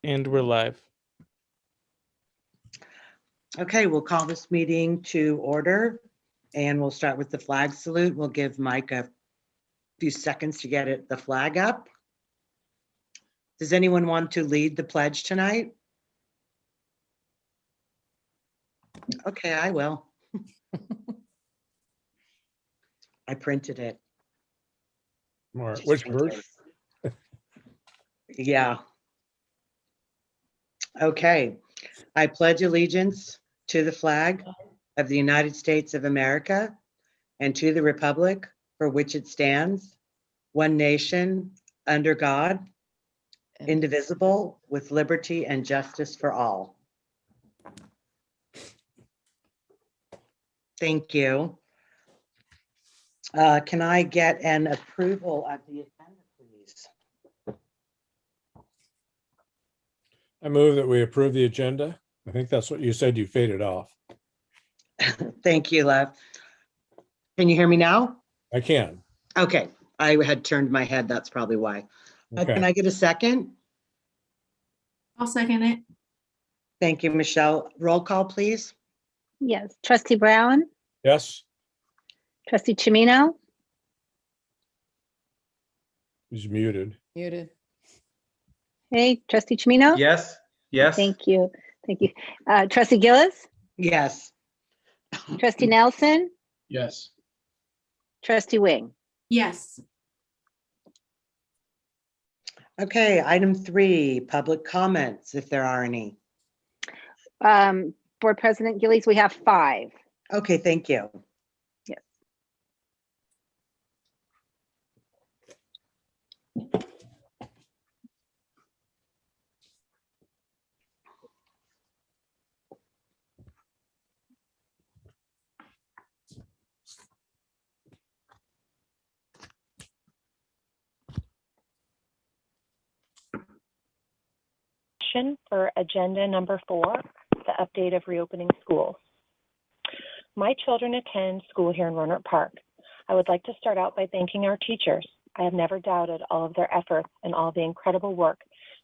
And we're live. Okay, we'll call this meeting to order and we'll start with the flag salute. We'll give Mike a few seconds to get the flag up. Does anyone want to lead the pledge tonight? Okay, I will. I printed it. More, Just which in verse? case. Yeah. Okay, I pledge allegiance to the flag of the United States of America and to the republic for which it stands, one nation, under God, indivisible, with liberty and justice for all. Thank you. Can I get an approval of the agenda, please? I move that we approve the agenda. I think that's what you said. You faded off. Thank you, love. Can you hear me now? I can. Okay, I had turned my head. That's probably why. Can Okay. I get a second? I'll second it. Thank you, Michelle. Roll call, please. Yes, Trustee Brown, Yes. Trustee Chimino, He's muted. Muted. hey, Trustee Chimino? Yes, yes. Thank you, thank you. Trustee Gillis, Yes. Trustee Nelson, Yes. Trustee Wing. Yes. Okay, item 3, public comments, if there are any. Board President Gillies, we have 5. Okay, thank you. Yes. For agenda number 4, the update of reopening schools. My children attend school here in Rohnert Park. I would like to start out by thanking our teachers. I have never doubted all of their efforts and all the incredible work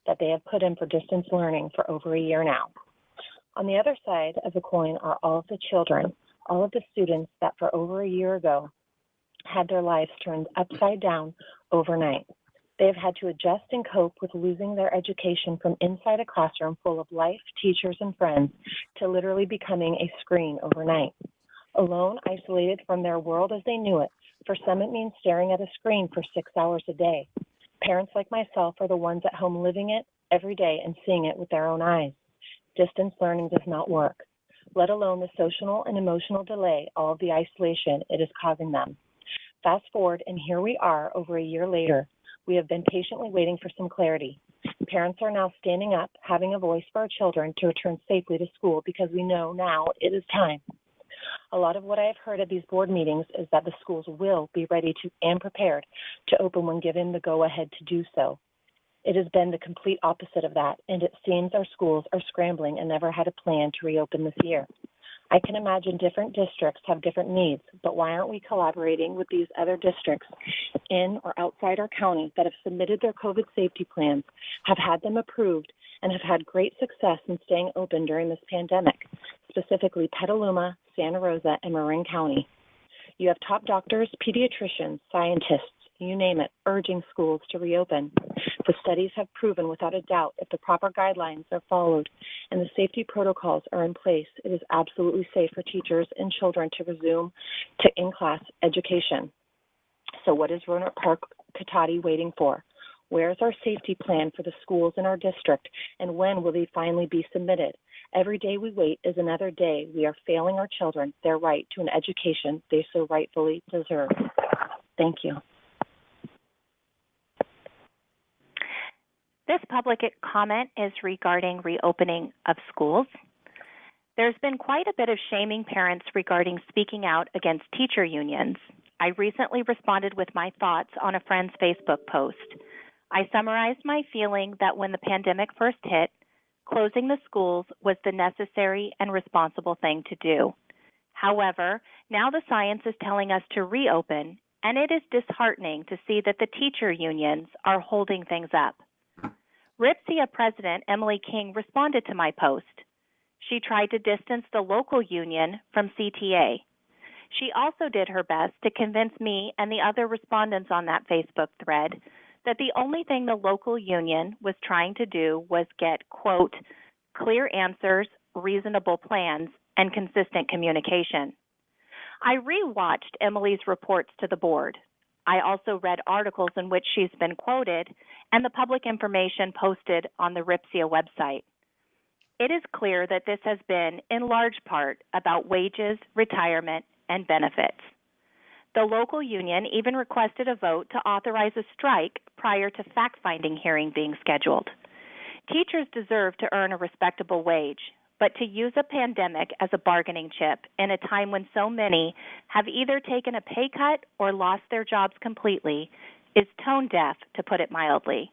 that they have put in for distance learning for over a year now. On the other side of the coin are all of the children, all of the students that for over a year ago had their lives turned upside down overnight. They have had to adjust and cope with losing their education from inside a classroom full of life, teachers, and friends to literally becoming a screen overnight. Alone, isolated from their world as they knew it, for some it means staring at a screen for 6 hours a day. Parents like myself are the ones at home living it every day and seeing it with their own eyes. Distance learning does not work, let alone the social and emotional delay, all of the isolation it is causing them. Fast forward, and here we are over a year later. We have been patiently waiting for some clarity. Parents are now standing up, having a voice for our children to return safely to school because we know now it is time. A lot of what I have heard at these board meetings is that the schools will be ready to and prepared to open when given the go-ahead to do so. It has been the complete opposite of that, and it seems our schools are scrambling and never had a plan to reopen this year. I can imagine different districts have different needs, but why aren't we collaborating with these other districts in or outside our county that have submitted their COVID safety plans, have had them approved, and have had great success in staying open during this pandemic, specifically Petaluma, Santa Rosa, and Marin County? You have top doctors, pediatricians, scientists, you name it, urging schools to reopen. The studies have proven without a doubt if the proper guidelines are followed and the safety protocols are in place, it is absolutely safe for teachers and children to resume to in-class education. So what is Rohnert Park Cotati waiting for? Where is our safety plan for the schools in our district, and when will they finally be submitted? Every day we wait is another day we are failing our children their right to an education they so rightfully deserve. Thank you. This public comment is regarding reopening of schools. There's been quite a bit of shaming parents regarding speaking out against teacher unions. I recently responded with my thoughts on a friend's Facebook post. I summarized my feeling that when the pandemic first hit, closing the schools was the necessary and responsible thing to do. However, now the science is telling us to reopen, and it is disheartening to see that the teacher unions are holding things up. RIPSIA President Emily King responded to my post. She tried to distance the local union from CTA. She also did her best to convince me and the other respondents on that Facebook thread that the only thing the local union was trying to do was get, quote, clear answers, reasonable plans, and consistent communication. I rewatched Emily's reports to the board. I also read articles in which she's been quoted and the public information posted on the RIPSIA website. It is clear that this has been, in large part, about wages, retirement, and benefits. The local union even requested a vote to authorize a strike prior to fact-finding hearing being scheduled. Teachers deserve to earn a respectable wage, but to use a pandemic as a bargaining chip in a time when so many have either taken a pay cut or lost their jobs completely is tone deaf, to put it mildly.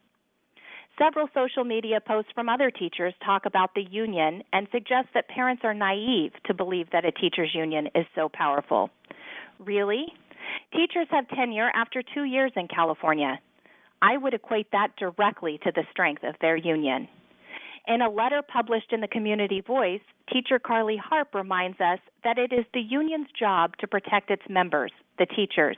Several social media posts from other teachers talk about the union and suggest that parents are naive to believe that a teachers' union is so powerful. Really? Teachers have tenure after 2 years in California. I would equate that directly to the strength of their union. In a letter published in the Community Voice, teacher Carly Harp reminds us that it is the union's job to protect its members, the teachers.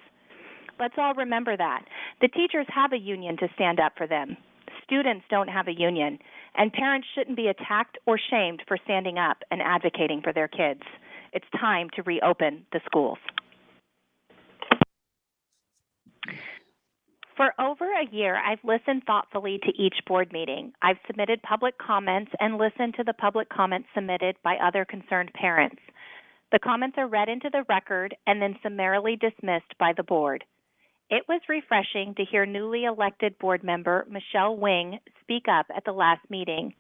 Let's all remember that. The teachers have a union to stand up for them. Students don't have a union, and parents shouldn't be attacked or shamed for standing up and advocating for their kids. It's time to reopen the schools. For over a year, I've listened thoughtfully to each board meeting. I've submitted public comments and listened to the public comments submitted by other concerned parents. The comments are read into the record and then summarily dismissed by the board. It was refreshing to hear newly elected board member Michelle Wing speak up at the last meeting.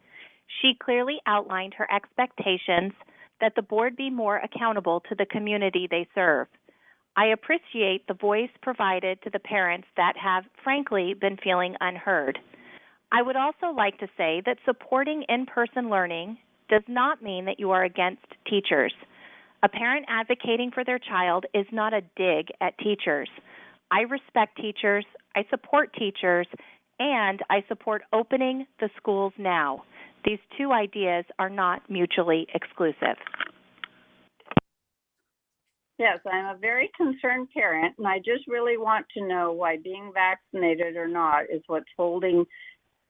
She clearly outlined her expectations that the board be more accountable to the community they serve. I appreciate the voice provided to the parents that have, frankly, been feeling unheard. I would also like to say that supporting in-person learning does not mean that you are against teachers. A parent advocating for their child is not a dig at teachers. I respect teachers, I support teachers, and I support opening the schools now. These two ideas are not mutually exclusive. Yes, I'm a very concerned parent, and I just really want to know why being vaccinated or not is what's holding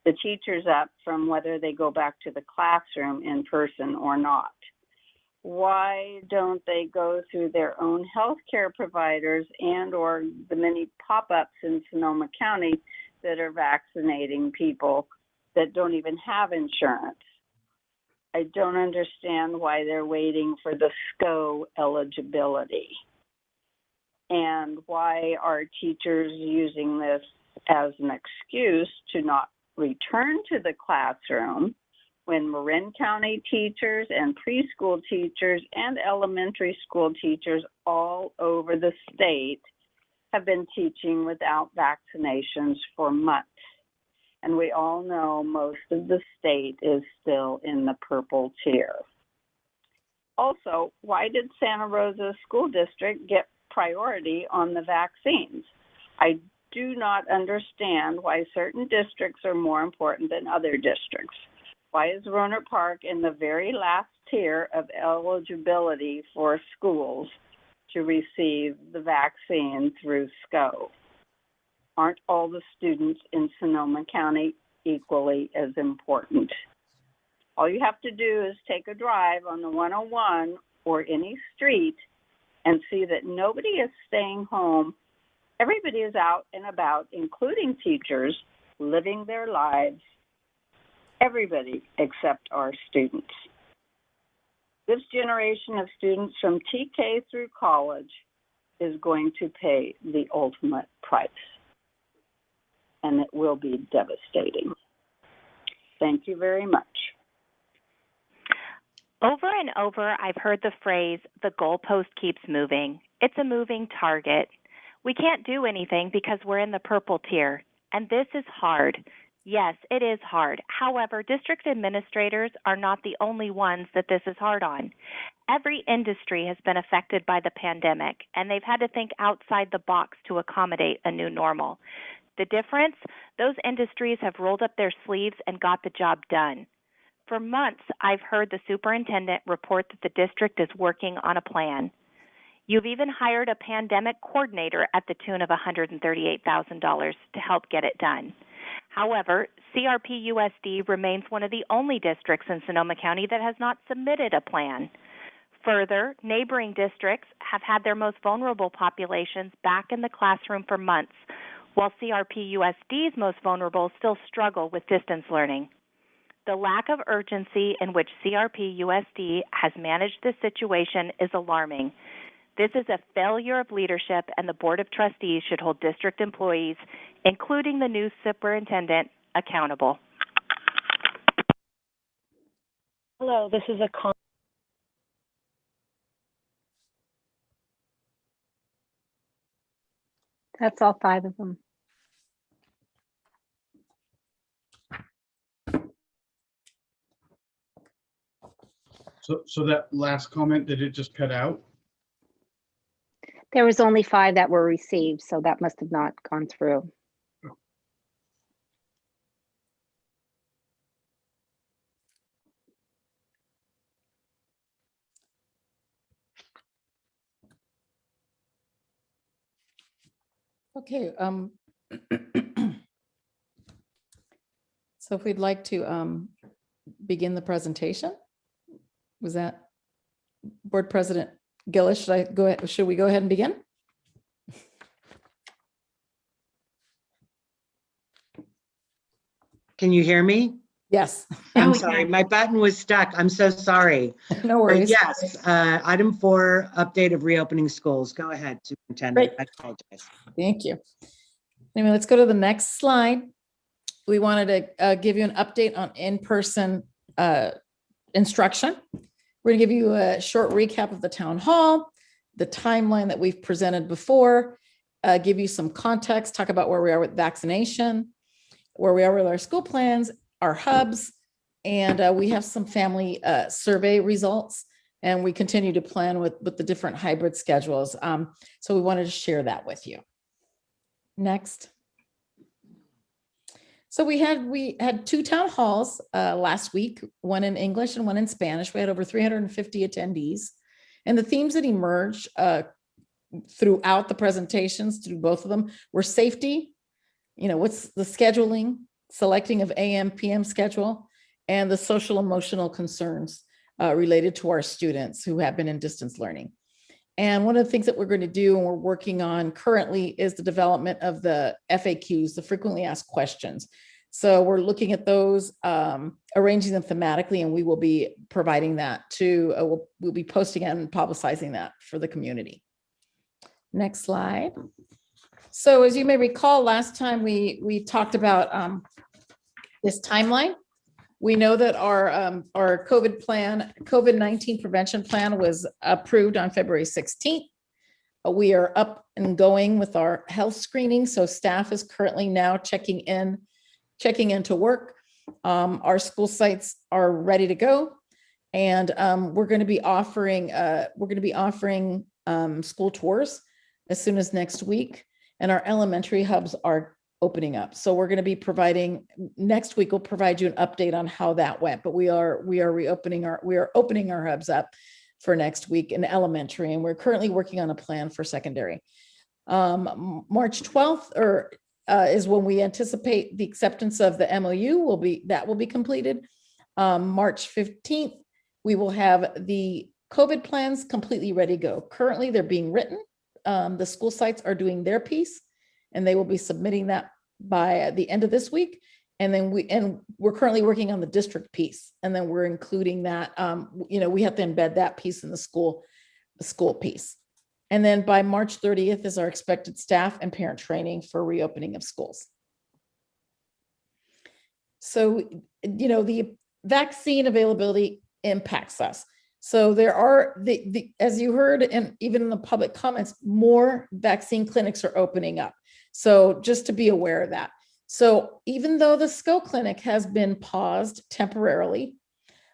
the teachers up from whether they go back to the classroom in person or not. Why don't they go through their own health care providers and or the many pop-ups in Sonoma County that are vaccinating people that don't even have insurance? I don't understand why they're waiting for the SCO eligibility. And why are teachers using this as an excuse to not return to the classroom when Marin County teachers and preschool teachers and elementary school teachers all over the state have been teaching without vaccinations for months? And we all know most of the state is still in the purple tier. Also, why did Santa Rosa School District get priority on the vaccines? I do not understand why certain districts are more important than other districts. Why is Rohnert Park in the very last tier of eligibility for schools to receive the vaccine through SCO? Aren't all the students in Sonoma County equally as important? All you have to do is take a drive on the 101 or any street and see that nobody is staying home. Everybody is out and about, including teachers, living their lives. Everybody except our students. This generation of students from TK through college is going to pay the ultimate price. And it will be devastating. Thank you very much. Over and over, I've heard the phrase, the goalpost keeps moving. It's a moving target. We can't do anything because we're in the purple tier, and this is hard. Yes, it is hard. However, district administrators are not the only ones that this is hard on. Every industry has been affected by the pandemic, and they've had to think outside the box to accommodate a new normal. The difference? Those industries have rolled up their sleeves and got the job done. For months, I've heard the superintendent report that the district is working on a plan. You've even hired a pandemic coordinator at the tune of $138,000 to help get it done. However, CRP-USD remains one of the only districts in Sonoma County that has not submitted a plan. Further, neighboring districts have had their most vulnerable populations back in the classroom for months, while CRP-USD's most vulnerable still struggle with distance learning. The lack of urgency in which CRP-USD has managed this situation is alarming. This is a failure of leadership, and the Board of Trustees should hold district employees, including the new superintendent, accountable. Hello, this is a That's all 5 of them. So that last comment, did it just cut out? There was only 5 that were received, so that must have not gone through. Okay, so if we'd like to begin the presentation, was that Board President Gillis? Should we go ahead and begin? Can you hear me? Yes, Now I'm we sorry, can. my button was stuck. I'm so sorry. no But worries. yes, item 4, update of reopening schools. Go ahead, Superintendent. I apologize. Thank you. Anyway, let's go to the next slide. We wanted to give you an update on in-person instruction. We're going to give you a short recap of the town hall, the timeline that we've presented before, give you some context, talk about where we are with vaccination, where we are with our school plans, our hubs, and we have some family survey results, and we continue to plan with the different hybrid schedules. So we wanted to share that with you. Next. So we had 2 town halls last week, one in English and one in Spanish. We had over 350 attendees, and the themes that emerged throughout the presentations to do both of them were safety, what's the scheduling, selecting of AM, PM schedule, and the social emotional concerns related to our students who have been in distance learning. And one of the things that we're going to do and we're working on currently is the development of the FAQs, the frequently asked questions. So we're looking at those, arranging them thematically, and we will be providing that to, we'll be posting and publicizing that for the community. Next slide. So as you may recall, last time we talked about this timeline. We know that our COVID-19 prevention plan was approved on February 16th. We are up and going with our health screening. So staff is currently now checking into work. Our school sites are ready to go. And we're going to be offering school tours as soon as next week. And our elementary hubs are opening up. So we're going to be providing next week. We'll provide you an update on how that went, but we are opening our hubs up for next week in elementary, and we're currently working on a plan for secondary. March 12th is when we anticipate the acceptance of the MOU will be completed. March 15th, we will have the COVID plans completely ready to go. Currently, they're being written. The school sites are doing their piece, and they will be submitting that by the end of this week. And then we're currently working on the district piece, and then we're including that. We have to embed that piece in the school piece. And then by March 30th is our expected staff and parent training for reopening of schools. So, the vaccine availability impacts us. So there are, as you heard, and even in the public comments, more vaccine clinics are opening up. So just to be aware of that. So even though the SCO clinic has been paused temporarily,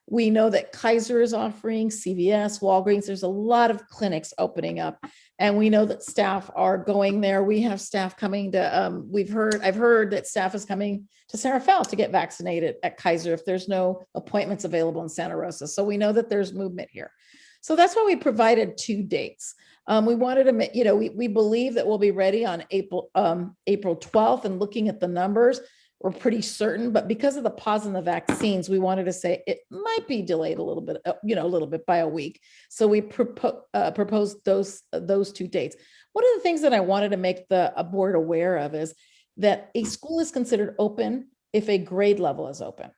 we know that Kaiser is offering, CVS, Walgreens, there's a lot of clinics opening up. And we know that staff are going there. We have staff coming to, I've heard that staff is coming to San Rafael to get vaccinated at Kaiser if there's no appointments available in Santa Rosa. So we know that there's movement here. So that's why we provided 2 dates. We wanted to, we believe that we'll be ready on April 12th, and looking at the numbers, we're pretty certain, but because of the pause in the vaccines, we wanted to say it might be delayed a little bit by a week. So we proposed those 2 dates. One of the things that I wanted to make the board aware of is that a school is considered open if a grade level is open.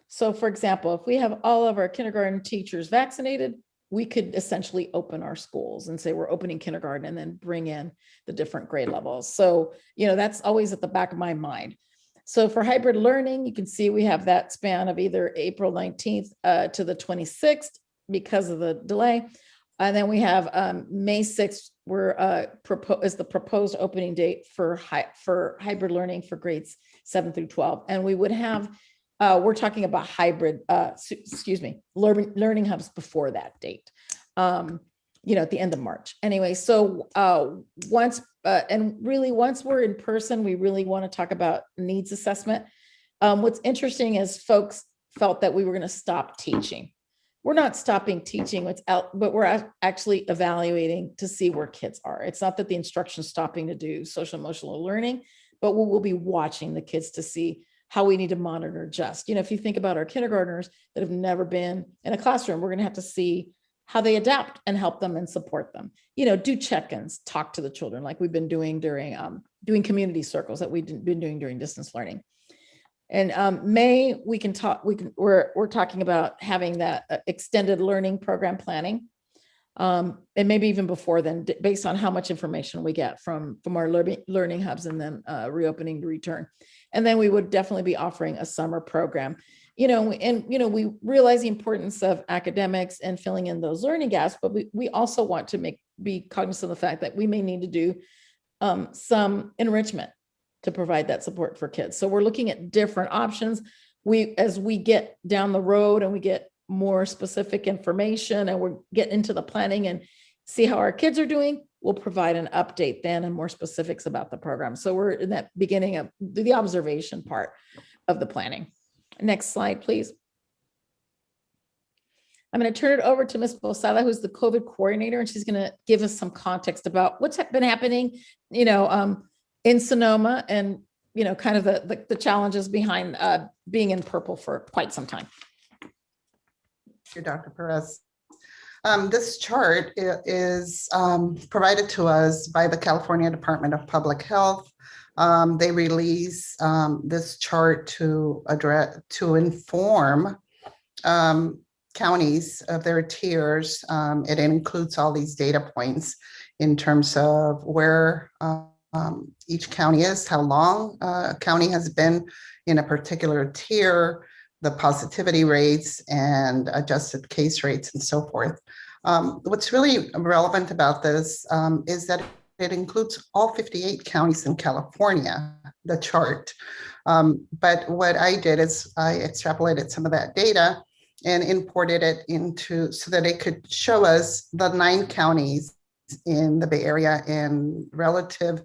So for example, if we have all of our kindergarten teachers vaccinated, we could essentially open our schools and say we're opening kindergarten and then bring in the different grade levels. So, that's always at the back of my mind. So for hybrid learning, you can see we have that span of either April 19th to the 26th because of the delay. And then we have May 6th, is the proposed opening date for hybrid learning for grades 7 through 12. And we would have, we're talking about hybrid, learning hubs before that date, at the end of March. Anyway, so once we're in person, we really want to talk about needs assessment. What's interesting is folks felt that we were going to stop teaching. We're not stopping teaching but we're actually evaluating to see where kids are. It's not that the instruction is stopping to do social emotional learning, but we will be watching the kids to see how we need to monitor adjust. If you think about our kindergartners that have never been in a classroom, we're going to have to see how they adapt and help them and support them. Do check-ins, talk to the children like we've been doing during doing community circles that we've been doing during distance learning. And May, we're talking about having that extended learning program planning. And maybe even before then, based on how much information we get from our learning hubs and then reopening to return. And then we would definitely be offering a summer program. We realize the importance of academics and filling in those learning gaps, but we also want to be cognizant of the fact that we may need to do some enrichment to provide that support for kids. So we're looking at different options. As we get down the road and we get more specific information and we're getting into the planning and see how our kids are doing, we'll provide an update then and more specifics about the program. So we're in that beginning of the observation part of the planning. Next slide, please. I'm going to turn it over to Ms. Bosala, who's the COVID coordinator, and she's going to give us some context about what's been happening, in Sonoma and, kind of the challenges behind being in purple for quite some time. Thank you, Dr. Perez. This chart is provided to us by the California Department of Public Health. They release this chart to inform counties of their tiers. It includes all these data points in terms of where each county is, how long a county has been in a particular tier, the positivity rates and adjusted case rates and so forth. What's really relevant about this is that it includes all 58 counties in California, the chart. But what I did is I extrapolated some of that data and imported it into so that it could show us the 9 counties in the Bay Area and relative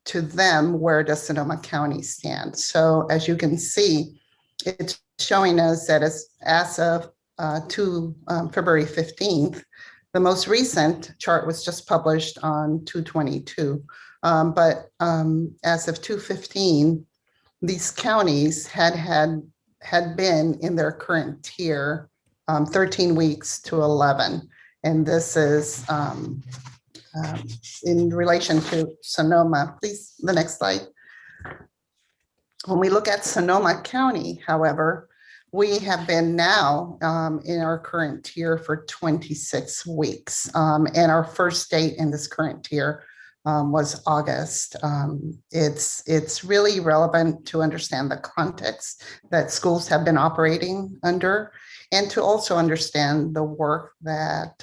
to them, where does Sonoma County stand? So as you can see, it's showing us that as of February 15th, the most recent chart was just published on 2/22. But as of 2/15, these counties had been in their current tier 13 weeks to 11. And this is in relation to Sonoma. Please, the next slide. When we look at Sonoma County, however, we have been now in our current tier for 26 weeks. And our first date in this current tier was August. It's really relevant to understand the context that schools have been operating under, and to also understand the work that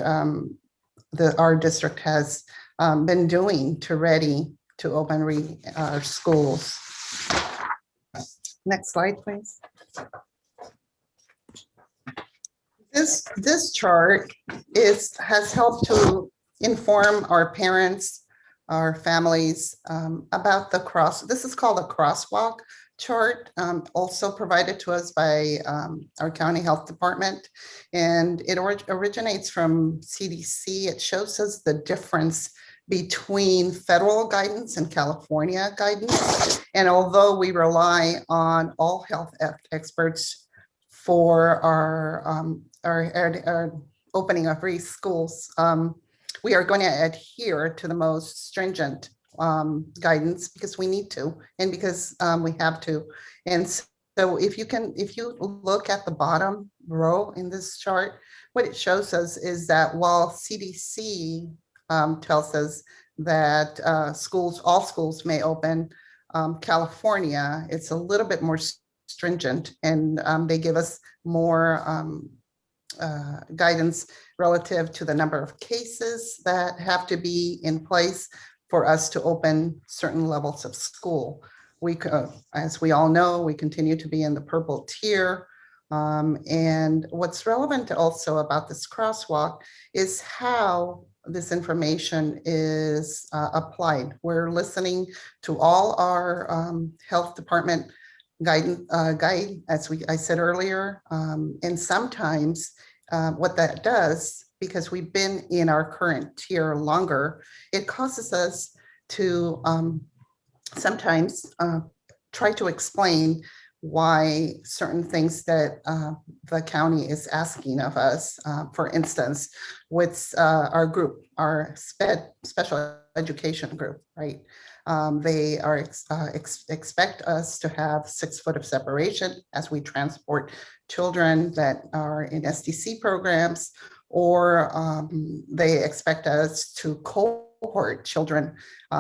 our district has been doing to ready to open our schools. Next slide, please. This chart has helped to inform our parents, our families about this is called a crosswalk chart, also provided to us by our county health department. And it originates from CDC. It shows us the difference between federal guidance and California guidance. And although we rely on all health experts for our opening of free schools, we are going to adhere to the most stringent guidance because we need to, and because we have to. And so if you look at the bottom row in this chart, what it shows us is that while CDC tells us that all schools may open, California, it's a little bit more stringent, and they give us more guidance relative to the number of cases that have to be in place for us to open certain levels of school. As we all know, we continue to be in the purple tier. And what's relevant also about this crosswalk is how this information is applied. We're listening to all our health department guide, as I said earlier, and sometimes what that does, because we've been in our current tier longer, it causes us to sometimes try to explain why certain things that the county is asking of us, for instance, with our group, our special education group, right? They are expect us to have 6 foot of separation as we transport children that are in SDC programs, or they expect us to cohort children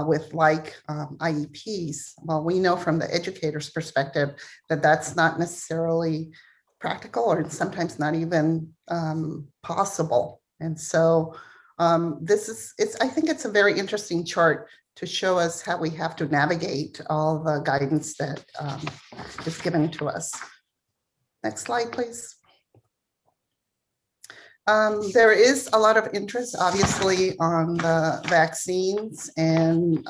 with IEPs. Well, we know from the educator's perspective that that's not necessarily practical, or sometimes not even possible. And so I think it's a very interesting chart to show us how we have to navigate all the guidance that is given to us. Next slide, please. There is a lot of interest, obviously, on the vaccines. And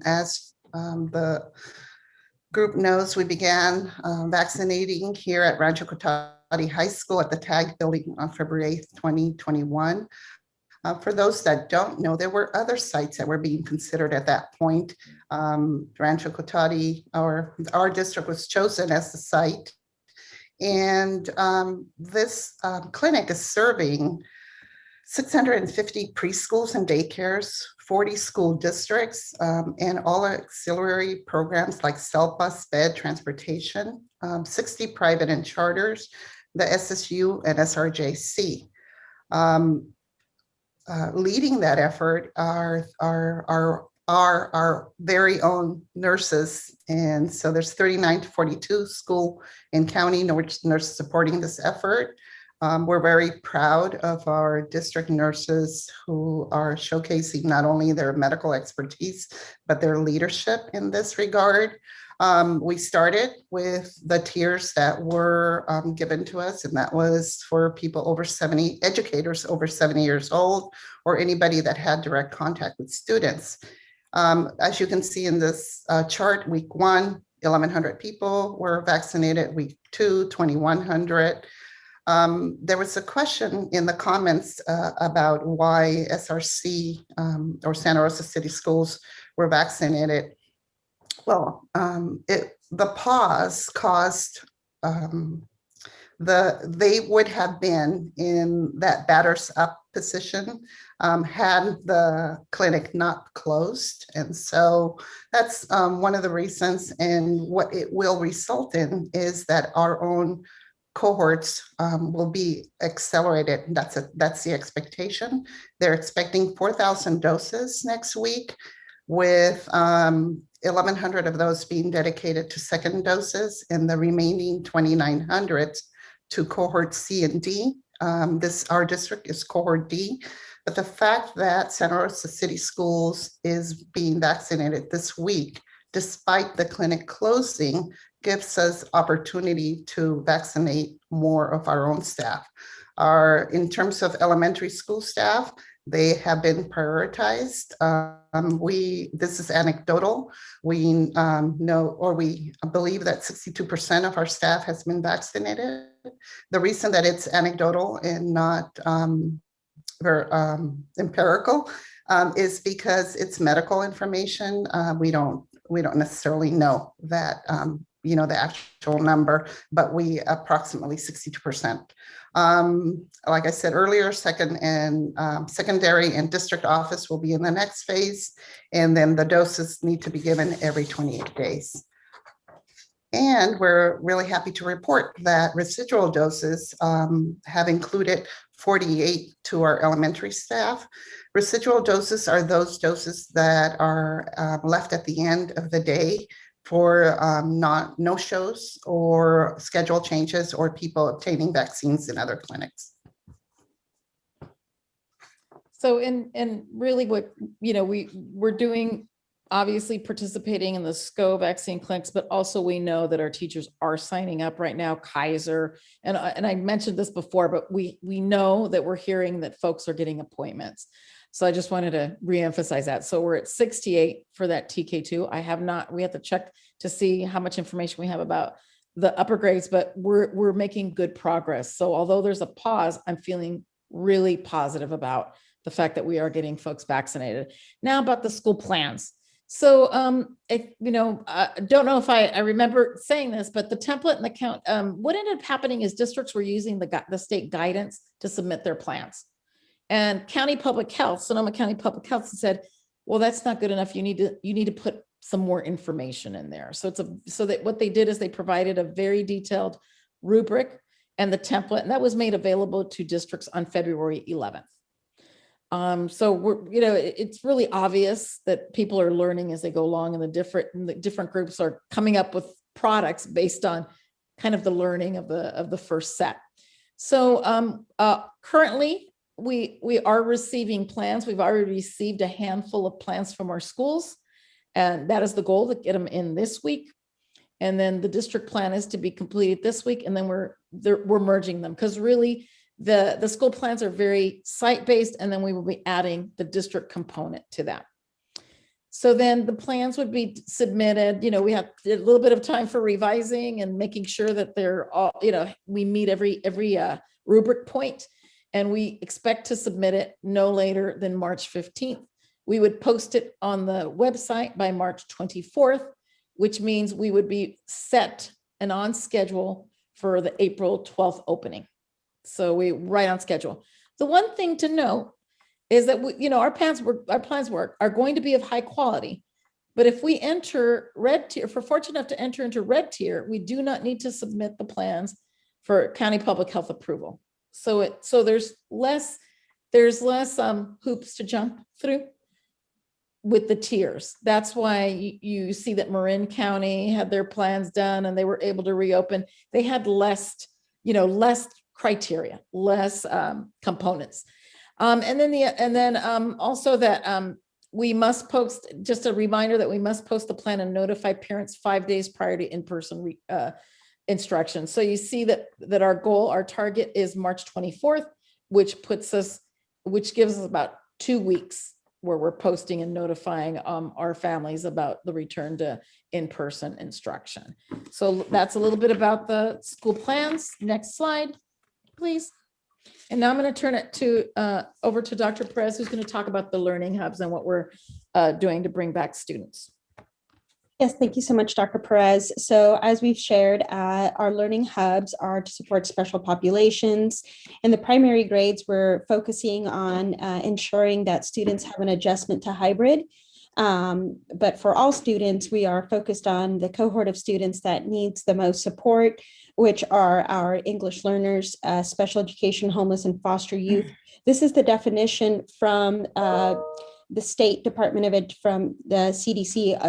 as the group knows, we began vaccinating here at Rancho Cotati High School at the TAG building on February 8th, 2021. For those that don't know, there were other sites that were being considered at that point. Rancho Cotati, our district was chosen as the site. And this clinic is serving 650 preschools and daycares, 40 school districts, and all auxiliary programs like SELPA, SPED, transportation, 60 private and charters, the SSU and SRJC. Leading that effort are our very own nurses. And so there's 39 to 42 school and county nurses supporting this effort. We're very proud of our district nurses who are showcasing not only their medical expertise, but their leadership in this regard. We started with the tiers that were given to us, and that was for people over 70, educators over 70 years old, or anybody that had direct contact with students. As you can see in this chart, week 1, 1,100 people were vaccinated. Week 2, 2,100. There was a question in the comments about why SRC or Santa Rosa City Schools were vaccinated. Well, the pause caused they would have been in that batters up position had the clinic not closed. And so that's one of the reasons. And what it will result in is that our own cohorts will be accelerated. That's the expectation. They're expecting 4,000 doses next week, with 1,100 of those being dedicated to second doses, and the remaining 2,900 to cohort C and D. Our district is cohort D, but the fact that Santa Rosa City Schools is being vaccinated this week, despite the clinic closing, gives us opportunity to vaccinate more of our own staff. In terms of elementary school staff, they have been prioritized. This is anecdotal. We know, or we believe that 62% of our staff has been vaccinated. The reason that it's anecdotal and not very empirical is because it's medical information. We don't necessarily know that the actual number, but we approximately 62%. Like I said earlier, secondary and district office will be in the next phase, and then the doses need to be given every 28 days. And we're really happy to report that residual doses have included 48 to our elementary staff. Residual doses are those doses that are left at the end of the day for no shows or schedule changes or people obtaining vaccines in other clinics. So and really what, we're doing, obviously participating in the SCO vaccine clinics, but also we know that our teachers are signing up right now, Kaiser. And I mentioned this before, but we know that we're hearing that folks are getting appointments. So I just wanted to reemphasize that. So we're at 68 for that TK2. We have to check to see how much information we have about the upper grades, but we're making good progress. So although there's a pause, I'm feeling really positive about the fact that we are getting folks vaccinated. Now about the school plans. So, I don't know if I remember saying this, but the template and the count, what ended up happening is districts were using the state guidance to submit their plans. And County Public Health, Sonoma County Public Health said, well, that's not good enough. You need to put some more information in there. So so that what they did is they provided a very detailed rubric and the template, and that was made available to districts on February 11th. So it's really obvious that people are learning as they go along, and the different groups are coming up with products based on kind of the learning of the first set. So currently we are receiving plans. We've already received a handful of plans from our schools, and that is the goal, to get them in this week. And then the district plan is to be completed this week, and then we're merging them, because really the school plans are very site-based, and then we will be adding the district component to that. So then the plans would be submitted. We have a little bit of time for revising and making sure that they're all, we meet every rubric point, and we expect to submit it no later than March 15th. We would post it on the website by March 24th, which means we would be set and on schedule for the April 12th opening. So we right on schedule. The one thing to note is that our plans are going to be of high quality, but if we enter red tier, if we're fortunate enough to enter into red tier, we do not need to submit the plans for county public health approval. So there's less hoops to jump through with the tiers. That's why you see that Marin County had their plans done and they were able to reopen. They had less criteria, less components. And then also that we must post, just a reminder that we must post the plan and notify parents 5 days prior to in-person instruction. So you see that our target is March 24th, which gives us about 2 weeks where we're posting and notifying our families about the return to in-person instruction. So that's a little bit about the school plans. Next slide, please. And now I'm going to turn it over to Dr. Perez, who's going to talk about the learning hubs and what we're doing to bring back students. Yes, thank you so much, Dr. Perez. So as we've shared, our learning hubs are to support special populations. In the primary grades, we're focusing on ensuring that students have an adjustment to hybrid. But for all students, we are focused on the cohort of students that needs the most support, which are our English learners, special education, homeless, and foster youth. This is the definition from the State Department of Ed, from the CDC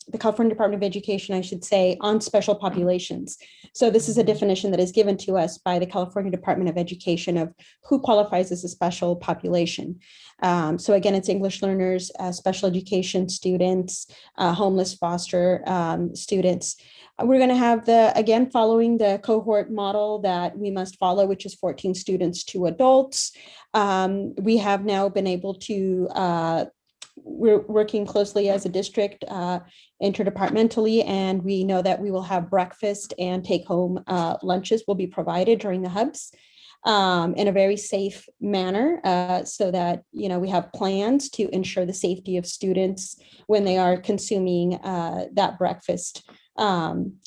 the California Department of Education, I should say, on special populations. So this is a definition that is given to us by the California Department of Education of who qualifies as a special population. So again, it's English learners, special education students, homeless foster students. We're going to have again, following the cohort model that we must follow, which is 14 students to adults. We have now been able to, we're working closely as a district interdepartmentally, and we know that we will have breakfast and take-home lunches will be provided during the hubs in a very safe manner, so that, you know, we have plans to ensure the safety of students when they are consuming that breakfast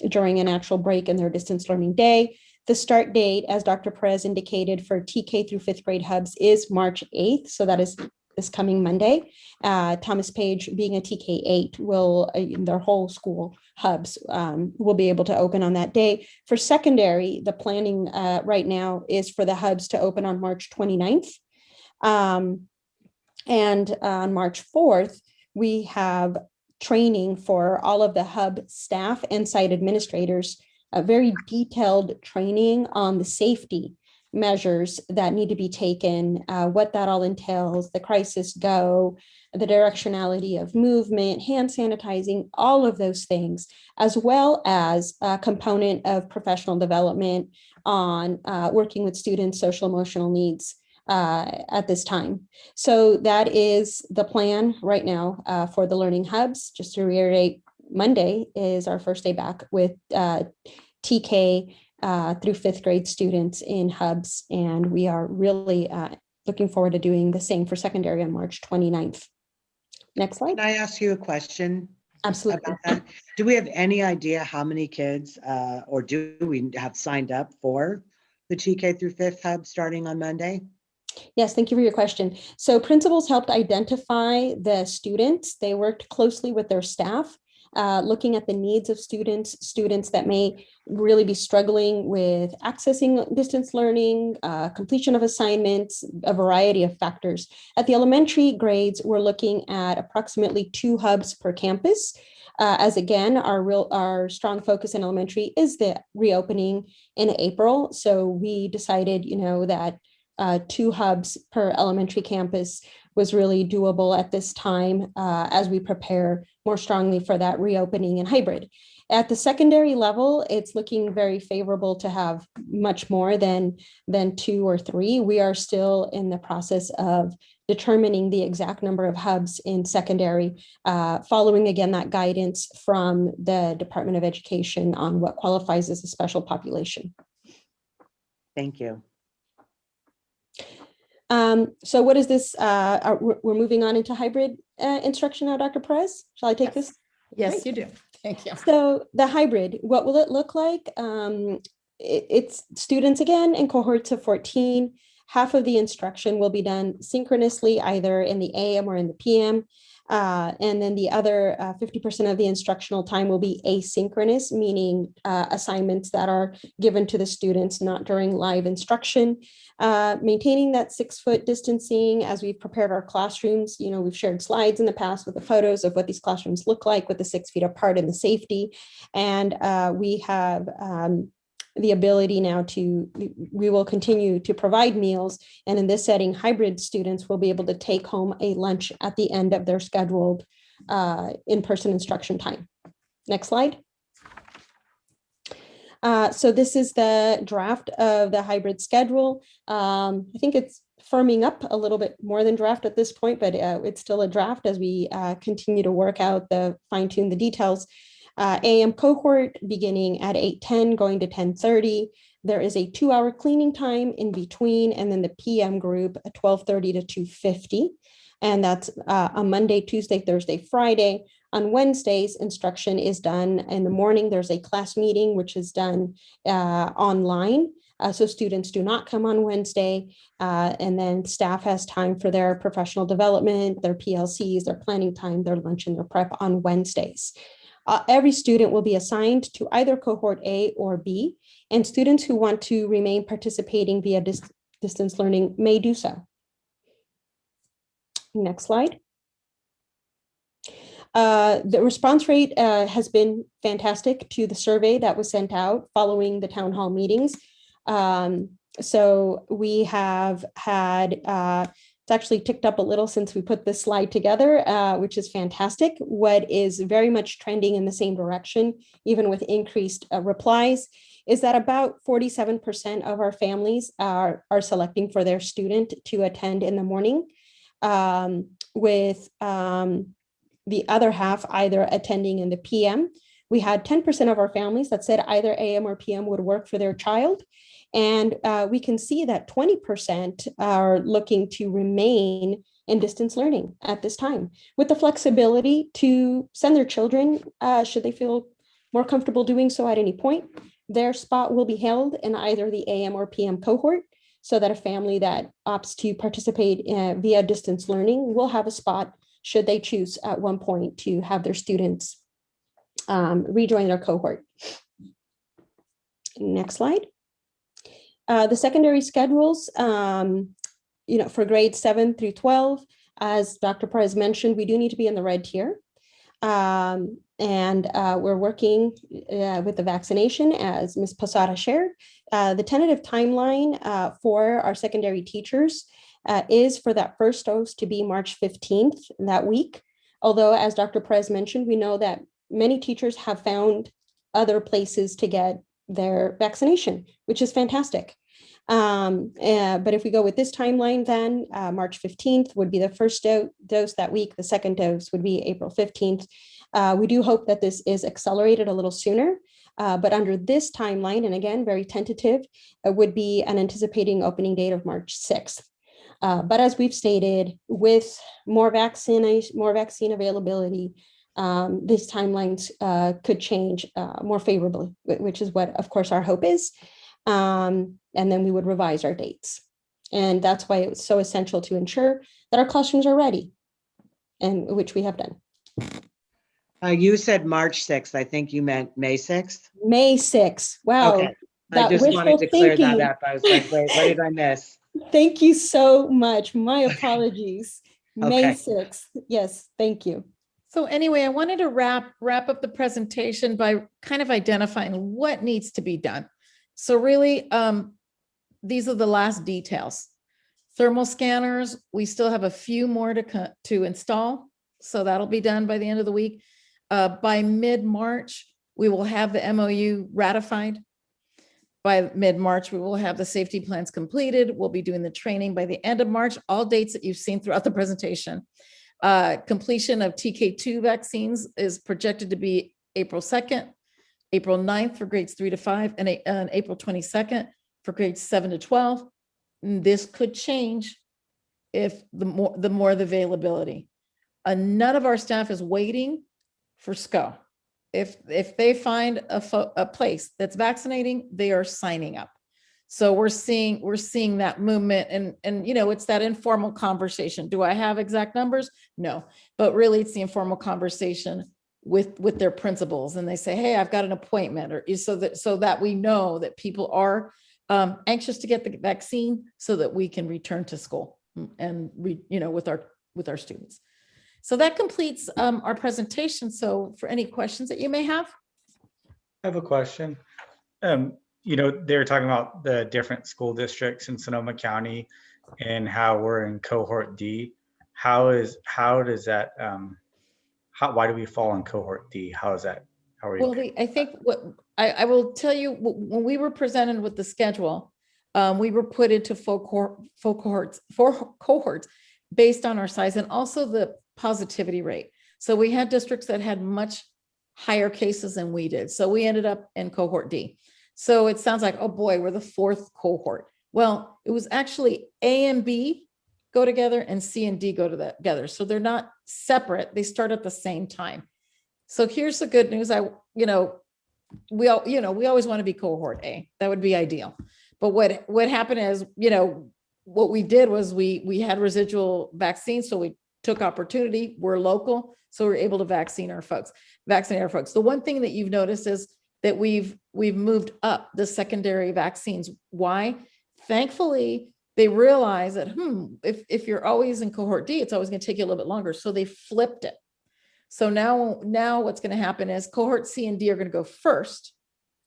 during an actual break in their distance learning day. The start date, as Dr. Perez indicated, for TK through 5th grade hubs is March 8th. So that is this coming Monday. Thomas Page, being a TK8, will, their whole school hubs will be able to open on that day. For secondary, the planning right now is for the hubs to open on March 29th. And on March 4th, we have training for all of the hub staff and site administrators, a very detailed training on the safety measures that need to be taken, what that all entails, the crisis go, the directionality of movement, hand sanitizing, all of those things, as well as a component of professional development on working with students' social emotional needs at this time. So that is the plan right now for the learning hubs. Just to reiterate, Monday is our first day back with TK through 5th grade students in hubs. And we are really looking forward to doing the same for secondary on March 29th. Next slide. Can I ask you a question? Absolutely. About that? Do we have any idea how many kids or do we have signed up for the TK through 5th hub starting on Monday? Yes, thank you for your question. So principals helped identify the students. They worked closely with their staff, looking at the needs of students that may really be struggling with accessing distance learning, completion of assignments, a variety of factors. At the elementary grades, we're looking at approximately 2 hubs per campus. As again, our strong focus in elementary is the reopening in April. So we decided, you know, that 2 hubs per elementary campus was really doable at this time as we prepare more strongly for that reopening and hybrid. At the secondary level, it's looking very favorable to have much more than 2 or 3. We are still in the process of determining the exact number of hubs in secondary, following again that guidance from the Department of Education on what qualifies as a special population. Thank you. So what is this? We're moving on into hybrid instruction now, Dr. Perez. Shall I take this? Yes, Great. you do. Thank you. So the hybrid, what will it look like? It's students again in cohorts of 14. Half of the instruction will be done synchronously, either in the AM or in the PM. And then the other 50% of the instructional time will be asynchronous, meaning assignments that are given to the students, not during live instruction. Maintaining that 6-foot distancing as we've prepared our classrooms. You know, we've shared slides in the past with the photos of what these classrooms look like with the 6 feet apart and the safety. And we have the ability now we will continue to provide meals. And in this setting, hybrid students will be able to take home a lunch at the end of their scheduled in-person instruction time. Next slide. So this is the draft of the hybrid schedule. I think it's firming up a little bit more than draft at this point, but it's still a draft as we continue to work out fine-tune the details. AM cohort beginning at 8:10, going to 10:30. There is a 2-hour cleaning time in between, and then the PM group at 12:30 to 2:50. And that's a Monday, Tuesday, Thursday, Friday. On Wednesdays, instruction is done in the morning. There's a class meeting, which is done online. So students do not come on Wednesday. And then staff has time for their professional development, their PLCs, their planning time, their lunch, and their prep on Wednesdays. Every student will be assigned to either cohort A or B, and students who want to remain participating via distance learning may do so. Next slide. The response rate has been fantastic to the survey that was sent out following the town hall meetings. So we have had, it's actually ticked up a little since we put this slide together, which is fantastic. What is very much trending in the same direction, even with increased replies, is that about 47% of our families are selecting for their student to attend in the morning, with the other half either attending in the PM. We had 10% of our families that said either AM or PM would work for their child. And we can see that 20% are looking to remain in distance learning at this time, with the flexibility to send their children, should they feel more comfortable doing so at any point. Their spot will be held in either the AM or PM cohort, so that a family that opts to participate via distance learning will have a spot should they choose at one point to have their students rejoin their cohort. Next slide. The secondary schedules, for grades 7 through 12, as Dr. Perez mentioned, we do need to be in the red tier. We're working with the vaccination, as Ms. Posada shared. The tentative timeline for our secondary teachers is for that first dose to be March 15th that week. Although, as Dr. Perez mentioned, we know that many teachers have found other places to get their vaccination, which is fantastic. But if we go with this timeline, then March 15th would be the first dose that week. The second dose would be April 15th. We do hope that this is accelerated a little sooner, but under this timeline, and again, very tentative, would be an anticipating opening date of March 6th. But as we've stated, with more vaccine availability, these timelines could change more favorably, which is what, of course, our hope is. And then we would revise our dates. And that's why it's so essential to ensure that our classrooms are ready, and which we have done. You said March 6th. I think you meant May 6th. May 6th. Wow. Okay. I just wanted to clear that up. I was like, wait, what did I miss? Thank you so much. My apologies. May Okay. 6th. Yes, thank you. So anyway, I wanted to wrap up the presentation by kind of identifying what needs to be done. So really, these are the last details. Thermal scanners, we still have a few more to install. So that'll be done by the end of the week. By mid-March, we will have the MOU ratified. By mid-March, we will have the safety plans completed. We'll be doing the training by the end of March, all dates that you've seen throughout the presentation. Completion of TK2 vaccines is projected to be April 2nd, April 9th for grades 3 to 5, and April 22nd for grades 7 to 12. And this could change if the more the availability. None of our staff is waiting for SCO. If they find a place that's vaccinating, they are signing up. So we're seeing that movement, and it's that informal conversation. Do I have exact numbers? No, but really it's the informal conversation with their principals, and they say, hey, I've got an appointment, or so that we know that people are anxious to get the vaccine so that we can return to school and with our students. So that completes our presentation. So for any questions that you may have. I have a question. They were talking about the different school districts in Sonoma County and how we're in cohort D. Why do we fall in cohort D? How is that? I think what I will tell you, when we were presented with the schedule, we were put into four cohorts based on our size and also the positivity rate. So we had districts that had much higher cases than we did. So we ended up in cohort D. So it sounds like, oh boy, we're the fourth cohort. Well, it was actually A and B go together and C and D go together. So they're not separate. They start at the same time. So here's the good news. We always want to be cohort A. That would be ideal. But what happened is, what we did was we had residual vaccines. So we took opportunity. We're local. So we're able to vaccinate our folks. The one thing that you've noticed is that we've moved up the secondary vaccines. Why? Thankfully, they realize that, if you're always in cohort D, it's always going to take you a little bit longer. So they flipped it. So now what's going to happen is cohort C and D are going to go first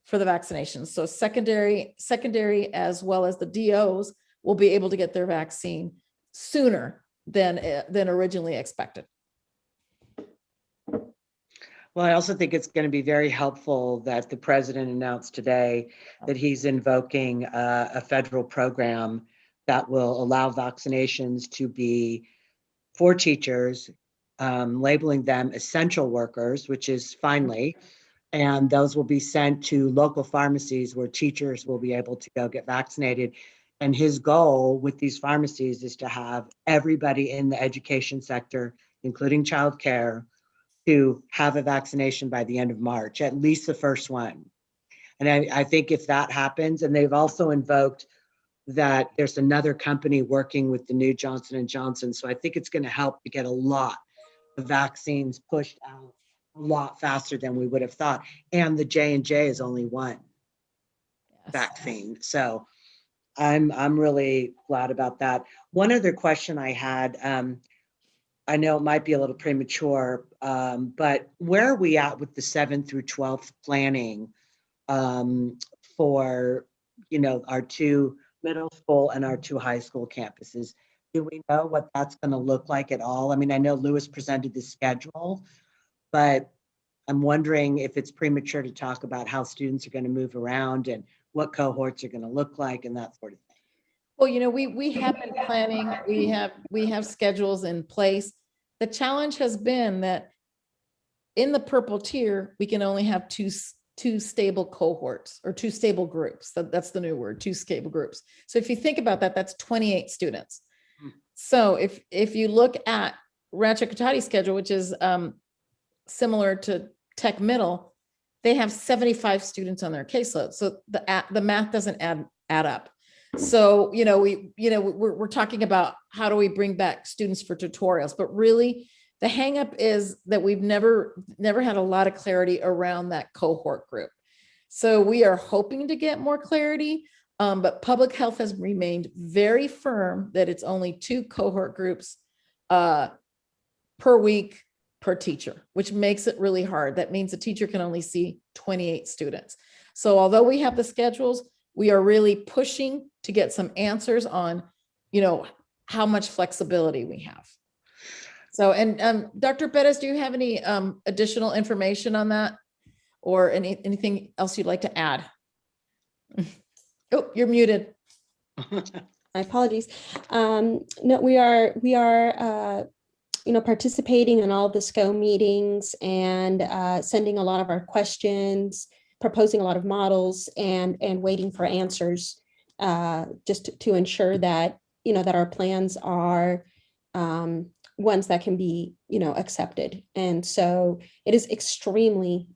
for the vaccinations. So secondary as well as the DOs will be able to get their vaccine sooner than originally expected. Well, I also think it's going to be very helpful that the president announced today that he's invoking a federal program that will allow vaccinations to be for teachers, labeling them essential workers, which is finally, and those will be sent to local pharmacies where teachers will be able to go get vaccinated. And his goal with these pharmacies is to have everybody in the education sector, including childcare, to have a vaccination by the end of March, at least the first one. And I think if that happens, and they've also invoked that there's another company working with the new Johnson & Johnson. So I think it's going to help to get a lot of vaccines pushed out a lot faster than we would have thought. And the J&J is only one vaccine. So I'm really glad about that. One other question I had, I know it might be a little premature, but where are we at with the 7th through 12th planning for, our 2 middle school and our 2 high school campuses? Do we know what that's going to look like at all? I mean, I know Lewis presented the schedule, but I'm wondering if it's premature to talk about how students are going to move around and what cohorts are going to look like and that sort of thing. Well, we have been planning, we have schedules in place. The challenge has been that in the purple tier, we can only have two stable cohorts or 2 stable groups. That's the new word, 2 stable groups. So if you think about that, that's 28 students. So if you look at Rancho Cotati's schedule, which is similar to Tech Middle, they have 75 students on their caseload. So the math doesn't add up. So, we're talking about how do we bring back students for tutorials, but really the hangup is that we've never had a lot of clarity around that cohort group. So we are hoping to get more clarity, but public health has remained very firm that it's only 2 cohort groups per week per teacher, which makes it really hard. That means a teacher can only see 28 students. So although we have the schedules, we are really pushing to get some answers on, how much flexibility we have. So, and Dr. Perez, do you have any additional information on that or anything else you'd like to add? Oh, you're muted. My apologies. No, we are participating in all the SCO meetings and sending a lot of our questions, proposing a lot of models and waiting for answers just to ensure that, that our plans are ones that can be, accepted. And so it is extremely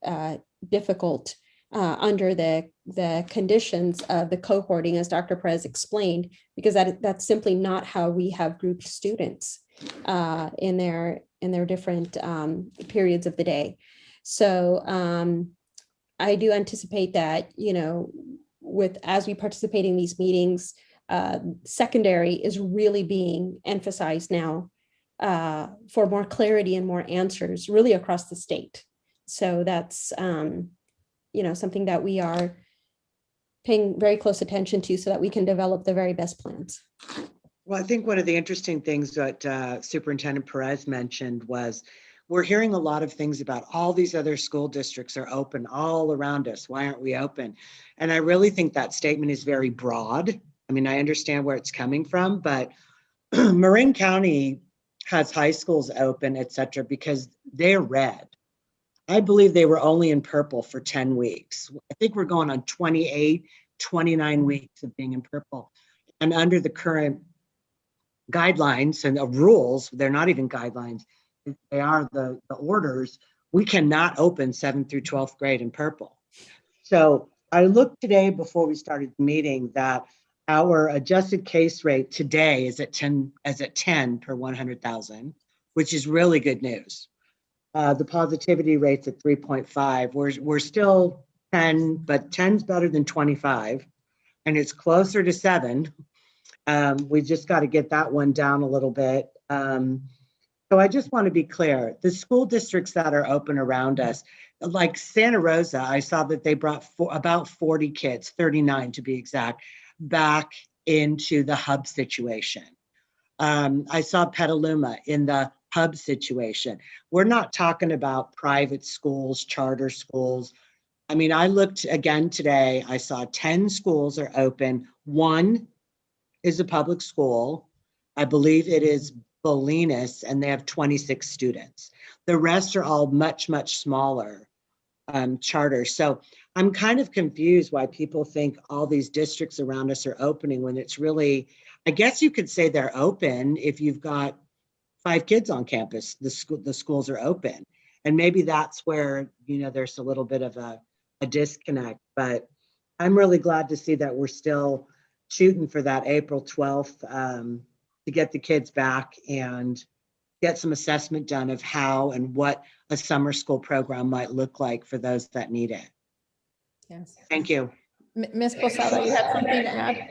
difficult under the conditions of the cohorting, as Dr. Perez explained, because that's simply not how we have grouped students in their different periods of the day. So I do anticipate that, as we participate in these meetings, secondary is really being emphasized now for more clarity and more answers really across the state. So that's, something that we are paying very close attention to so that we can develop the very best plans. Well, I think one of the interesting things that Superintendent Perez mentioned was we're hearing a lot of things about all these other school districts are open all around us. Why aren't we open? And I really think that statement is very broad. I mean, I understand where it's coming from, but Marin County has high schools open, et cetera, because they're red. I believe they were only in purple for 10 weeks. I think we're going on 28, 29 weeks of being in purple. And under the current guidelines and rules, they're not even guidelines, they are the orders, we cannot open 7th through 12th grade in purple. So I looked today before we started the meeting that our adjusted case rate today is at 10 per 100,000, which is really good news. The positivity rate's at 3.5. We're still 10, but 10's better than 25, and it's closer to 7. We just got to get that one down a little bit. So I just want to be clear, the school districts that are open around us, like Santa Rosa, I saw that they brought about 40 kids, 39 to be exact, back into the hub situation. I saw Petaluma in the hub situation. We're not talking about private schools, charter schools. I mean, I looked again today, I saw 10 schools are open. One is a public school. I believe it is Bolinas, and they have 26 students. The rest are all much, much smaller charters. So I'm kind of confused why people think all these districts around us are opening when it's really, I guess you could say they're open if you've got 5 kids on campus, the schools are open. And maybe that's where, there's a little bit of a disconnect, but I'm really glad to see that we're still shooting for that April 12th to get the kids back and get some assessment done of how and what a summer school program might look like for those that need it. Yes. Thank you. Ms. Posada, you had something to add?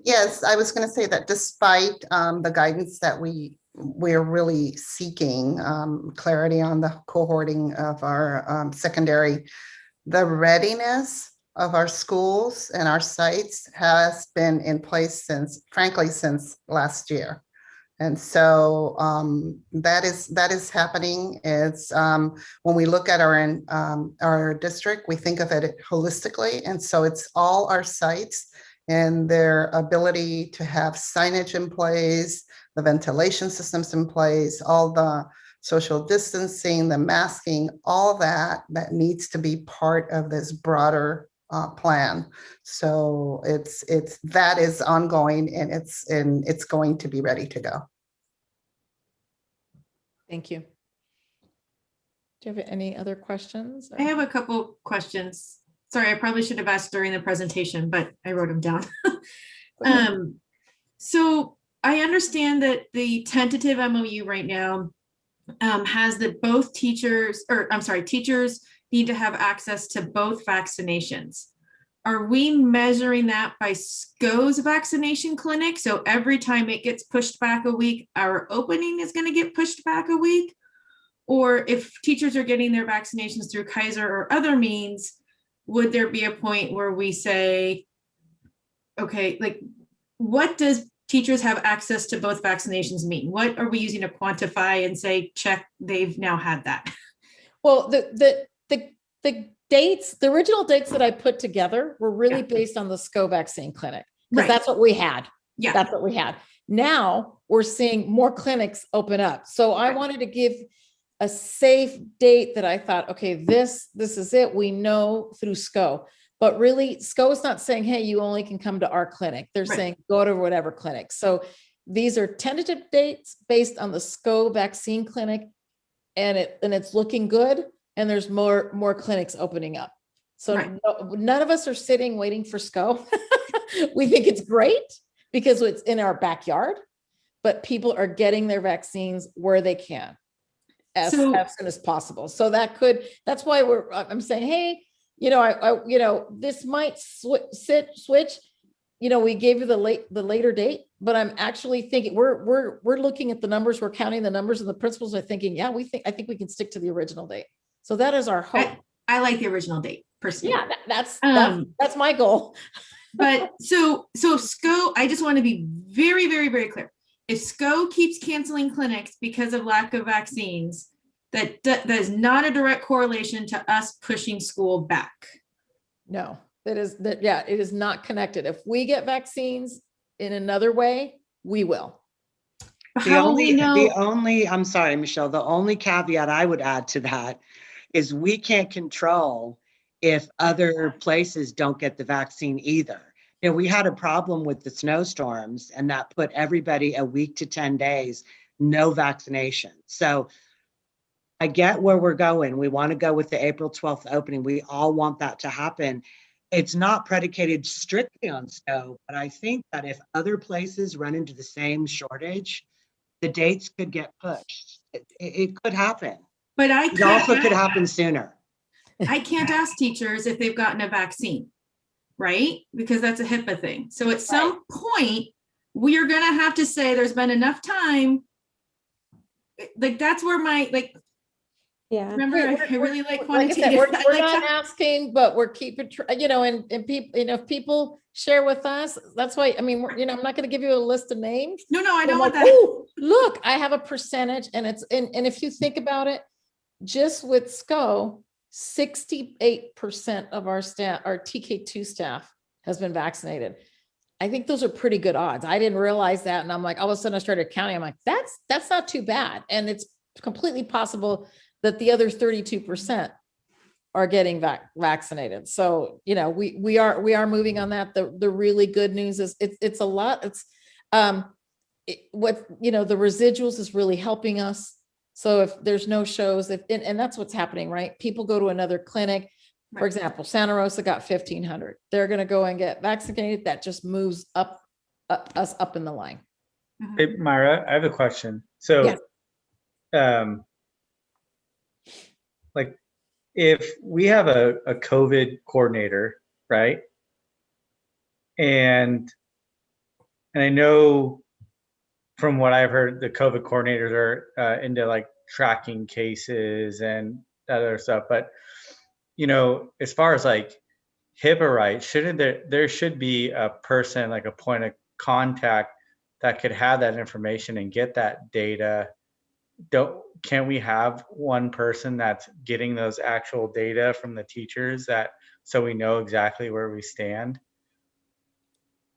Yes, I was going to say that despite the guidance that we're really seeking clarity on the cohorting of our secondary, the readiness of our schools and our sites has been in place since last year. And so that is happening. It's when we look at our district, we think of it holistically. And so it's all our sites and their ability to have signage in place, the ventilation systems in place, all the social distancing, the masking, all that needs to be part of this broader plan. So that is ongoing, and it's going to be ready to go. Thank you. Do you have any other questions? I have a couple questions. Sorry, I probably should have asked during the presentation, but I wrote them down. So I understand that the tentative MOU right now has that both teachers need to have access to both vaccinations. Are we measuring that by SCO's vaccination clinic? So every time it gets pushed back a week, our opening is going to get pushed back a week? Or if teachers are getting their vaccinations through Kaiser or other means, would there be a point where we say, okay, like, what does teachers have access to both vaccinations mean? What are we using to quantify and say, check, they've now had that? Well, the dates, the original dates that I put together were really based on the SCO vaccine clinic, because that's what we had. Yeah. That's what we had. Now we're seeing more clinics open up. So I wanted to give a safe date that I thought, okay, this is it. We know through SCO, but really SCO is not saying, hey, you only can come to our clinic. They're saying go to whatever clinic. So these are tentative dates based on the SCO vaccine clinic, and it's looking good. And there's more clinics opening up. So none of us are sitting waiting for SCO. We think it's great because it's in our backyard, but people are getting their vaccines where they can as soon as possible. So that's why I'm saying, hey, this might switch. We gave you the later date, but I'm actually thinking we're looking at the numbers, we're counting the numbers, and the principals are thinking, I think we can stick to the original date. So that is our hope. I like the original date personally. Yeah, that's my goal. But so SCO, I just want to be very, very, very clear. If SCO keeps canceling clinics because of lack of vaccines, that is not a direct correlation to us pushing school back. No, it is not connected. If we get vaccines in another way, we will. I'm sorry, Michelle, the only caveat I would add to that is we can't control if other places don't get the vaccine either. We had a problem with the snowstorms, and that put everybody a week to 10 days, no vaccination. So I get where we're going. We want to go with the April 12th opening. We all want that to happen. It's not predicated strictly on SCO, but I think that if other places run into the same shortage, the dates could get pushed. It could happen. But it also could happen sooner. I can't ask teachers if they've gotten a vaccine, right? Because that's a HIPAA thing. So at some point, we are going to have to say there's been enough time like, that's where my, like, Yeah. remember, I really like Like I said, quantitative. we're I like not to- asking, but we're keeping, and people, if people share with us, that's why, I mean, I'm not gonna give you a list of names. No, I I'm don't want like, that. "Ooh, look, I have a percentage," and if you think about it, just with SCO, 68% of our staff, our TK2 staff has been vaccinated. I think those are pretty good odds. I didn't realize that. And I'm like, all of a sudden I started counting. I'm like, that's not too bad. And it's completely possible that the other 32% are getting vaccinated. So, we are moving on that. The really good news is it's a lot. It's the residuals is really helping us. So if there's no shows, and that's what's happening, right? People go to another clinic. For example, Santa Rosa got 1,500. They're going to go and get vaccinated. That just moves us up in the line. Hey, Myra, I have a question. So, like, if we have a COVID coordinator, right? And I know from what I've heard, the COVID coordinators are into like tracking cases and that other stuff. But as far as like HIPAA rights, shouldn't there should be a person, like a point of contact that could have that information and get that data? Can we have one person that's getting those actual data from the teachers, so we know exactly where we stand?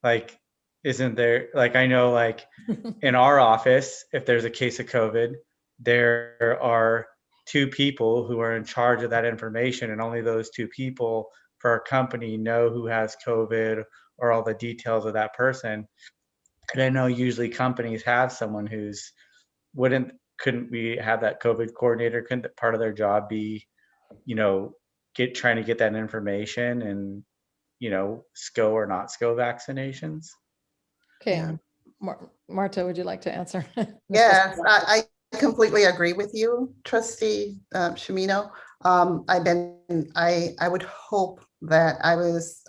Like, isn't there, like, I know, like in our office, if there's a case of COVID, there are 2 people who are in charge of that information, and only those 2 people for our company know who has COVID or all the details of that person. And I know usually companies have someone couldn't we have that COVID coordinator? Couldn't that part of their job be, trying to get that information and, SCO or not SCO vaccinations? Okay. Yeah. Marta, would you like to answer? Yes, I completely agree with you, Trustee Shimino. I would hope that I was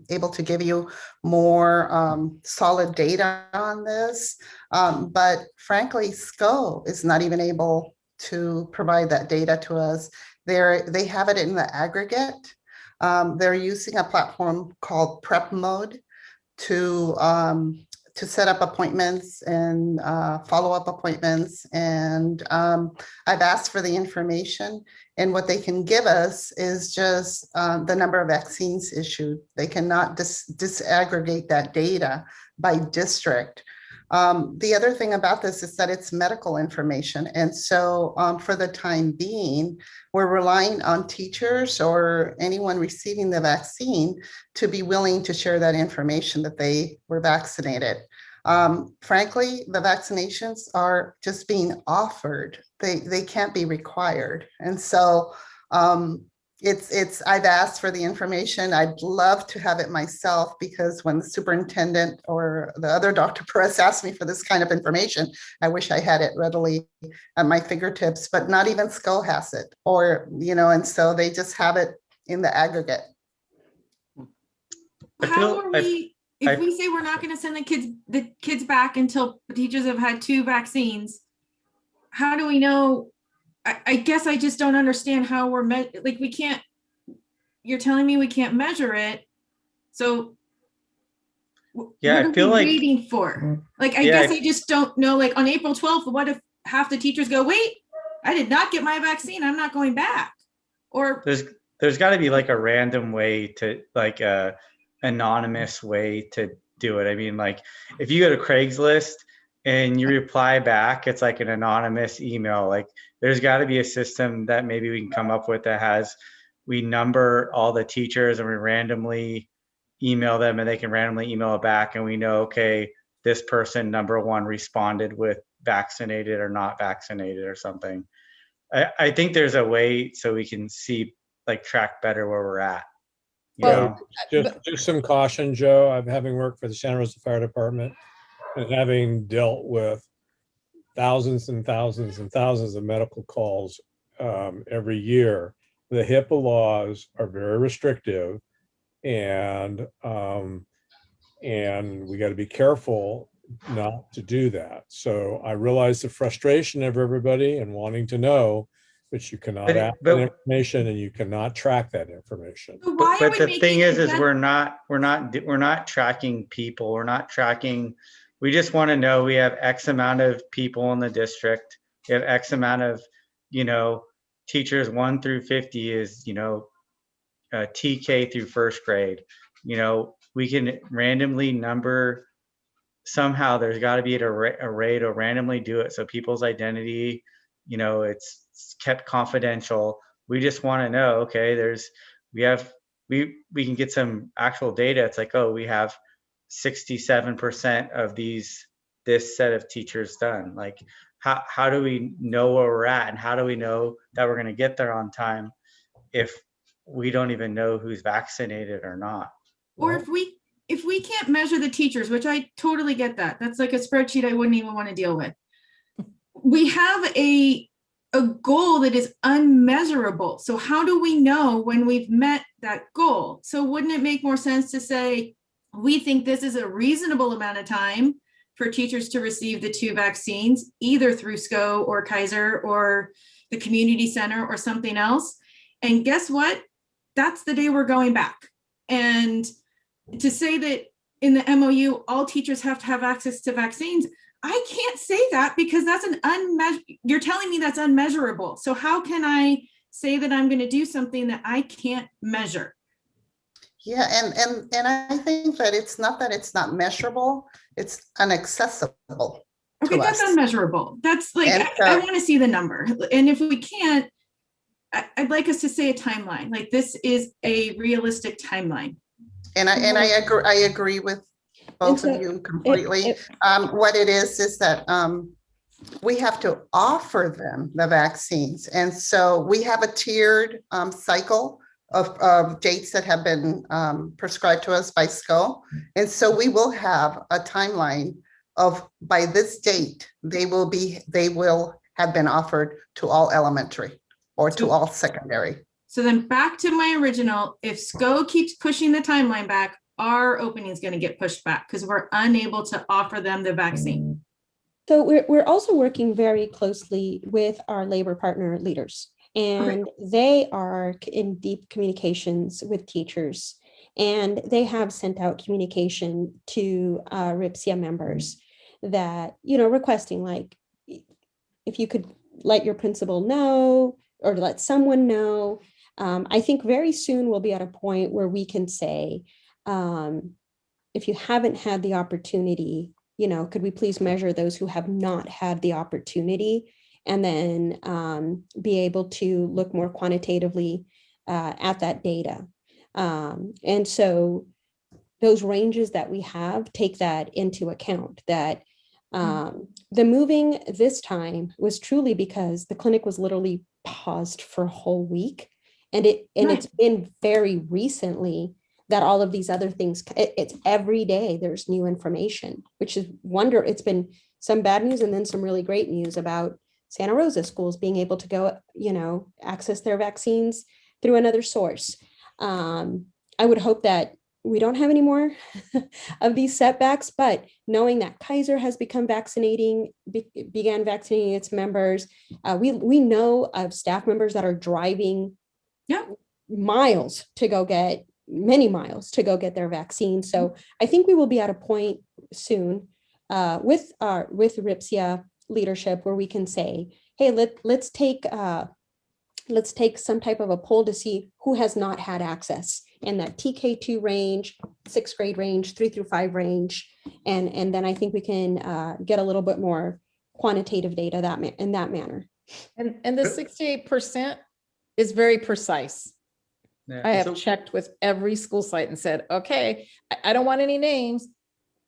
able to give you more solid data on this. But frankly, SCO is not even able to provide that data to us. They have it in the aggregate. They're using a platform called Prep Mode to set up appointments and follow-up appointments. And I've asked for the information, and what they can give us is just the number of vaccines issued. They cannot disaggregate that data by district. The other thing about this is that it's medical information. And so for the time being, we're relying on teachers or anyone receiving the vaccine to be willing to share that information that they were vaccinated. Frankly, the vaccinations are just being offered. They can't be required. And so I've asked for the information. I'd love to have it myself, because when the superintendent or the other Dr. Perez asked me for this kind of information, I wish I had it readily at my fingertips, but not even SCO has it, and so they just have it in the aggregate. How are we, if we say we're not going to send the kids back until the teachers have had 2 vaccines, how do we know? I guess I just don't understand how we're we can't, you're telling me we can't measure it. So Yeah, what I are feel we like waiting for? I guess I just don't know, like on April 12th, what if half the teachers go, wait, I did not get my vaccine, I'm not going back? Or there's got to be like a random way to, like a anonymous way to do it. I mean, like if you go to Craigslist and you reply back, it's like an anonymous email. Like there's got to be a system that maybe we can come up with that we number all the teachers and we randomly email them, and they can randomly email it back, and we know, okay, this person number 1 responded with vaccinated or not vaccinated or something. I think there's a way so we can see, like, track better where we're at. Well, just some caution, Joe. I'm having worked for the Santa Rosa Fire Department and having dealt with thousands and thousands and thousands of medical calls every year. The HIPAA laws are very restrictive, and we got to be careful not to do that. So I realize the frustration of everybody and wanting to know, but you cannot But ask that information and you cannot track that information. So why are But we the making thing is agenda- we're not tracking people. We're not tracking. We just want to know we have X amount of people in the district. We have X amount of, teachers 1 through 50 is, TK through first grade. We can randomly number. Somehow there's got to be an array to randomly do it. So people's identity, it's kept confidential. We just want to know, okay, we can get some actual data. It's like, oh, we have 67% of this set of teachers done. Like, how do we know where we're at, and how do we know that we're going to get there on time if we don't even know who's vaccinated or not? Or if we can't measure the teachers, which I totally get that, that's like a spreadsheet I wouldn't even want to deal with. We have a goal that is unmeasurable. So how do we know when we've met that goal? So wouldn't it make more sense to say, we think this is a reasonable amount of time for teachers to receive the 2 vaccines, either through SCO or Kaiser or the community center or something else. And guess what? That's the day we're going back. And to say that in the MOU, all teachers have to have access to vaccines, I can't say that because that's you're telling me that's unmeasurable. So how can I say that I'm going to do something that I can't measure? Yeah, and I think that it's not measurable, it's inaccessible. Okay, that's unmeasurable. That's like, I want to see the number. And if we can't, I'd like us to say a timeline. Like, this is a realistic timeline. And I agree with both of you completely. What it is that we have to offer them the vaccines. And so we have a tiered cycle of dates that have been prescribed to us by SCO. And so we will have a timeline of, by this date, they will have been offered to all elementary or to all secondary. So then back to my original, if SCO keeps pushing the timeline back, our opening is going to get pushed back because we're unable to offer them the vaccine. So we're also working very closely with our labor partner leaders, and they are in deep communications with teachers, and they have sent out communication to RIPSIA members that, requesting, like, if you could let your principal know or let someone know. I think very soon we'll be at a point where we can say, if you haven't had the opportunity, could we please measure those who have not had the opportunity, and then be able to look more quantitatively at that data. And so those ranges that we have take that into account, that the moving this time was truly because the clinic was literally paused for a whole week. And it's been very recently that all of these other things, it's every day there's new information, which is it's been some bad news and then some really great news about Santa Rosa schools being able to go, access their vaccines through another source. I would hope that we don't have any more of these setbacks, but knowing that Kaiser has began vaccinating its members, we know of staff members that are driving many miles to go get their vaccine. So I think we will be at a point soon with RIPSIA leadership where we can say, hey, let's take some type of a poll to see who has not had access in that TK2 range, 6th grade range, 3 through 5 range. And then I think we can get a little bit more quantitative data in that manner. And the 68% is very precise. Yeah. I have checked with every school site and said, okay, I don't want any names.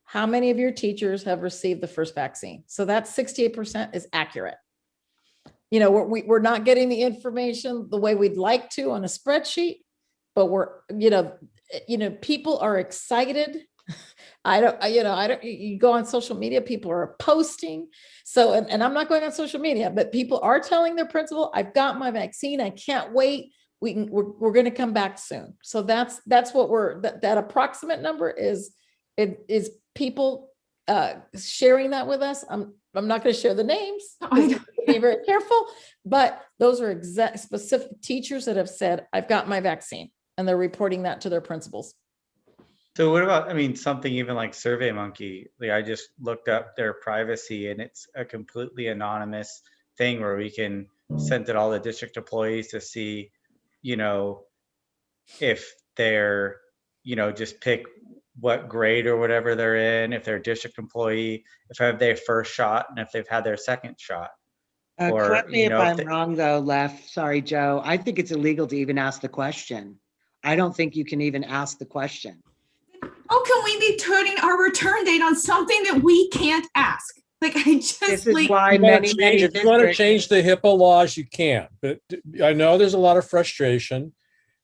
How many of your teachers have received the first vaccine? So that 68% is accurate. We're not getting the information the way we'd like to on a spreadsheet, but people are excited. You go on social media, people are posting. So, and I'm not going on social media, but people are telling their principal, I've got my vaccine. I can't wait. We're going to come back soon. So that's what that approximate number is people sharing that with us. I'm not going to share the names. I 'cause we know. have to be very careful, but those are exact specific teachers that have said, I've got my vaccine, and they're reporting that to their principals. So what about, I mean, something even like SurveyMonkey? Like I just looked up their privacy, and it's a completely anonymous thing where we can send it all the district employees to see, you know, if they're, you know, just pick what grade or whatever they're in, if they're a district employee, if they have their first shot, and if they've had their second shot. Or, Correct me you if know, if I'm they- wrong though, Lef. Sorry, Joe. I think it's illegal to even ask the question. I don't think you can even ask the question. How can we be turning our return date on something that we can't ask? Like, I This just is like, why You wanna many, change- many if you want to districts. change the HIPAA laws, you can. But I know there's a lot of frustration,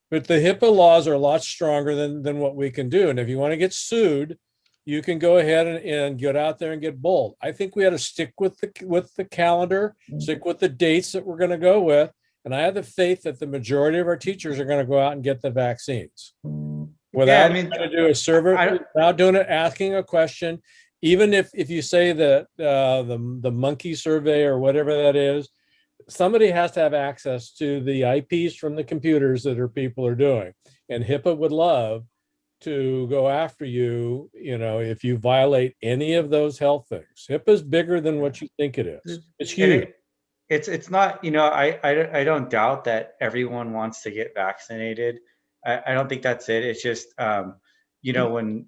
but the HIPAA laws are a lot stronger than what we can do. And if you want to get sued, you can go ahead and get out there and get bold. I think we had to stick with the calendar, stick with the dates that we're going to go with. And I have the faith that the majority of our teachers are going to go out and get the vaccines without I mean, trying to do a server, without doing it, asking a question. Even if you say that the monkey survey or whatever that is, somebody has to have access to the IPs from the computers that people are doing. And HIPAA would love to go after you, you know, if you violate any of those health things. HIPAA is bigger than what you think it is. It's and huge. it's not, you know, I don't doubt that everyone wants to get vaccinated. I don't think that's it. It's just, you know, when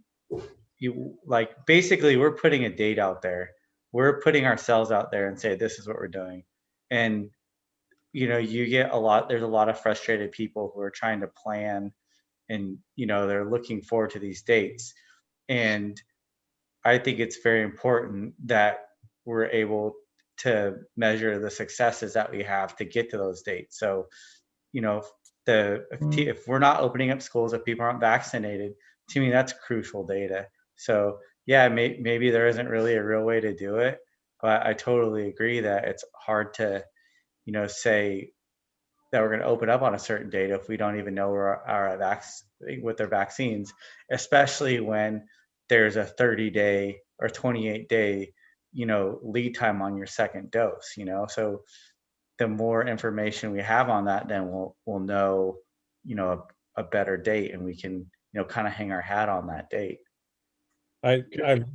you like, basically we're putting a date out there. We're putting ourselves out there and say, this is what we're doing. And, you know, there's a lot of frustrated people who are trying to plan, and, you know, they're looking forward to these dates. And I think it's very important that we're able to measure the successes that we have to get to those dates. So, you know, if we're not opening up schools, if people aren't vaccinated, to me, that's crucial data. So yeah, maybe there isn't really a real way to do it, but I totally agree that it's hard to, you know, say that we're going to open up on a certain date if we don't even know with their vaccines, especially when there's a 30-day or 28-day, you know, lead time on your second dose, you know. So the more information we have on that, then we'll know, you know, a better date, and we can, you know, kind of hang our hat on that date.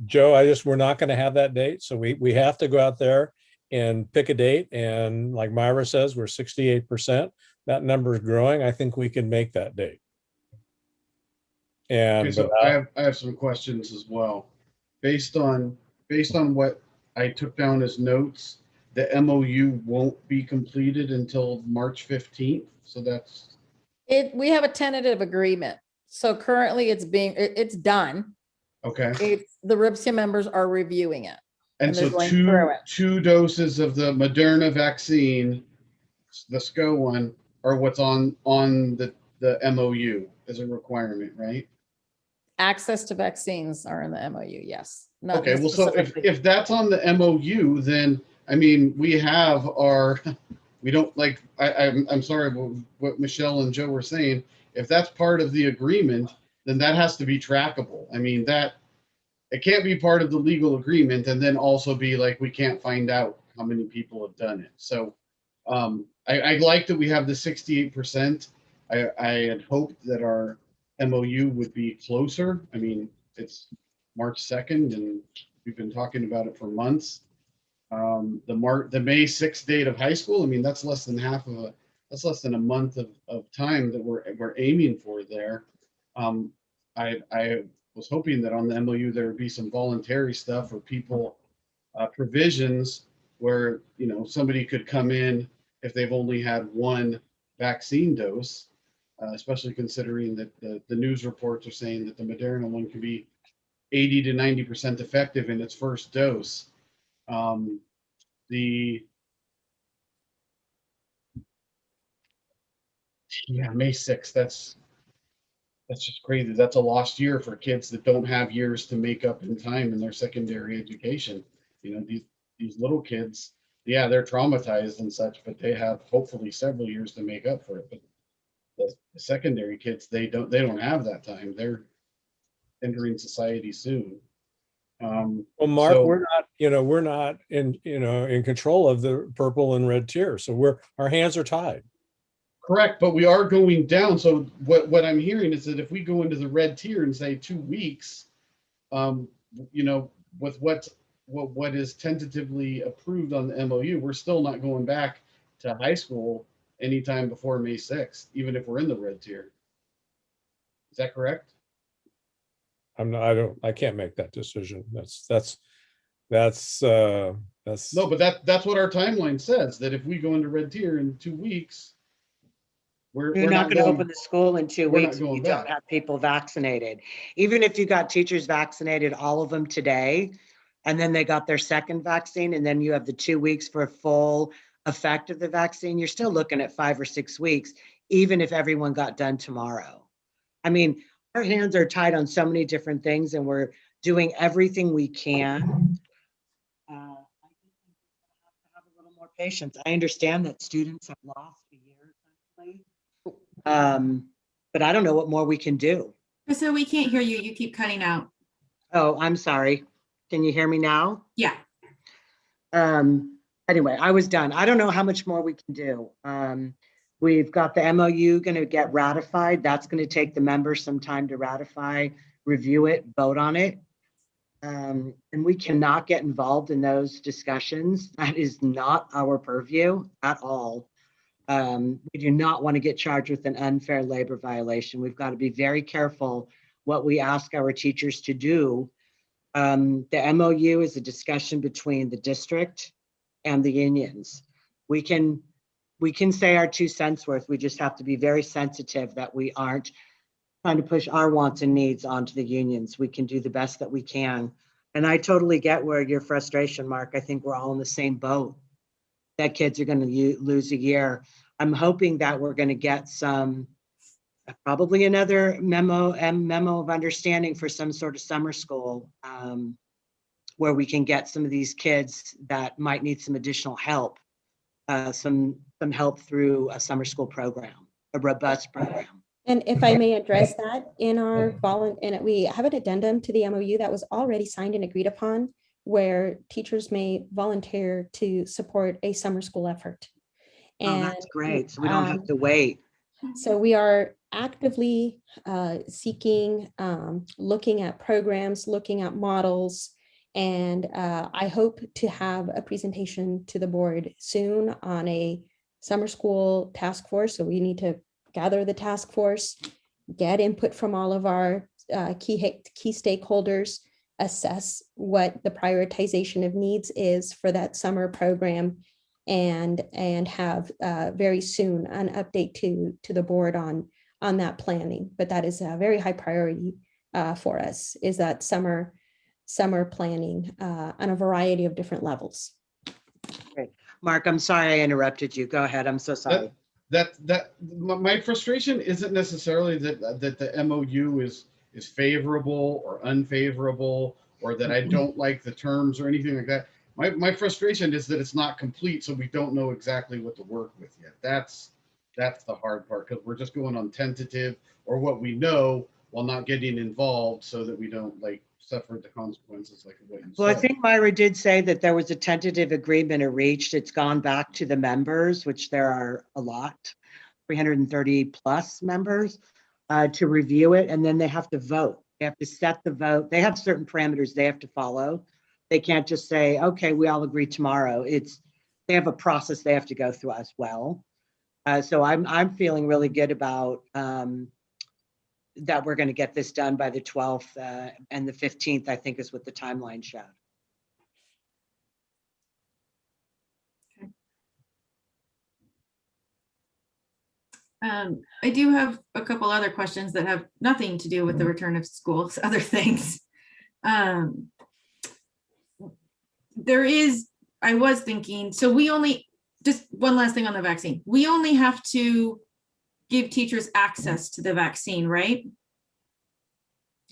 Joe, we're not going to have that date. So we have to go out there and pick a date. And like Myra says, we're 68%. That number is growing. I think we can make that date. And Okay, so I have some questions as well. Based on what I took down as notes, the MOU won't be completed until March 15th. So that's We have a tentative agreement. So currently it's done. okay. The RIPSIA members are reviewing it. And they're so going through it. two doses of the Moderna vaccine, the SCO one, are what's on the MOU as a requirement, right? Access to vaccines are in the MOU, yes. Not Okay, well, so specifically. if that's on the MOU, then I mean, we have our, we don't like, I'm sorry, what Michelle and Joe were saying, if that's part of the agreement, then that has to be trackable. I mean, it can't be part of the legal agreement and then also be like, we can't find out how many people have done it. So I like that we have the 68%. I had hoped that our MOU would be closer. I mean, it's March 2nd and we've been talking about it for months. The May 6th date of high school, I mean, that's less than a month of time that we're aiming for there. I was hoping that on the MOU there would be some voluntary stuff or people provisions where, you know, somebody could come in if they've only had one vaccine dose, especially considering that the news reports are saying that the Moderna one can be 80 to 90% effective in its first dose. May 6th, that's just crazy. That's a lost year for kids that don't have years to make up in time in their secondary education. You know, these little kids, yeah, they're traumatized and such, but they have hopefully several years to make up for it. But the secondary kids, they don't have that time. They're entering society soon. Well, Mark, So- we're not in control of the purple and red tier. So our hands are tied. Correct, but we are going down. So what I'm hearing is that if we go into the red tier and say 2 weeks, with what is tentatively approved on the MOU, we're still not going back to high school anytime before May 6th, even if we're in the red tier. Is that correct? I can't make that decision. That's No, but that's what our timeline says, that if we go into red tier in 2 weeks, You're we're not not going to going, open the school in 2 we're not weeks if going you don't back. have people vaccinated. Even if you got teachers vaccinated, all of them today, and then they got their second vaccine, and then you have the 2 weeks for a full effect of the vaccine, you're still looking at 5 or 6 weeks, even if everyone got done tomorrow. I mean, our hands are tied on so many different things, and we're doing everything we can. I think we have to have a little more patience. I understand that students have lost a year, essentially. But I don't know what more we can do. So we can't hear you. You keep cutting out. Oh, I'm sorry. Can you hear me now? Yeah. Anyway, I was done. I don't know how much more we can do. We've got the MOU going to get ratified. That's going to take the members some time to ratify, review it, vote on it. And we cannot get involved in those discussions. That is not our purview at all. We do not want to get charged with an unfair labor violation. We've got to be very careful what we ask our teachers to do. The MOU is a discussion between the district and the unions. We can say our 2 cents worth. We just have to be very sensitive that we aren't trying to push our wants and needs onto the unions. We can do the best that we can. And I totally get where your frustration, Mark. I think we're all in the same boat, that kids are going to lose a year. I'm hoping that we're going to get probably another memo of understanding for some sort of summer school, where we can get some of these kids that might need some additional help, some help through a summer school program, a robust program. And if I may address that, we have an addendum to the MOU that was already signed and agreed upon, where teachers may volunteer to support a summer school effort. And that's great. So we don't have to wait. So we are actively seeking, looking at programs, looking at models, and I hope to have a presentation to the board soon on a summer school task force. So we need to gather the task force, get input from all of our key stakeholders, assess what the prioritization of needs is for that summer program, and have very soon an update to the board on that planning. But that is a very high priority for us, is that summer planning on a variety of different levels. Great. Mark, I'm sorry I interrupted you. Go ahead. I'm so sorry. My frustration isn't necessarily that the MOU is favorable or unfavorable, or that I don't like the terms or anything like that. My frustration is that it's not complete, so we don't know exactly what to work with yet. That's the hard part, because we're just going on tentative or what we know while not getting involved, so that we don't suffer the consequences like what you Well, said. I think Myra did say that there was a tentative agreement reached. It's gone back to the members, which there are a lot, 330 plus members, to review it, and then they have to vote. They have to set the vote. They have certain parameters they have to follow. They can't just say, okay, we all agree tomorrow. They have a process they have to go through as well. So I'm feeling really good about that we're going to get this done by the 12th and the 15th, I think, is what the timeline showed. I do have a couple other questions that have nothing to do with the return of schools, other things. I was thinking, so just one last thing on the vaccine. We only have to give teachers access to the vaccine, right?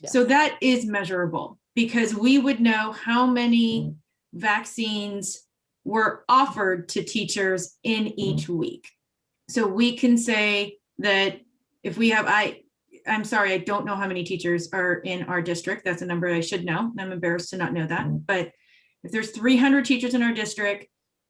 Yes. So that is measurable, because we would know how many vaccines were offered to teachers in each week. So we can say that if we have, I'm sorry, I don't know how many teachers are in our district. That's a number I should know. I'm embarrassed to not know that. But if there's 300 teachers in our district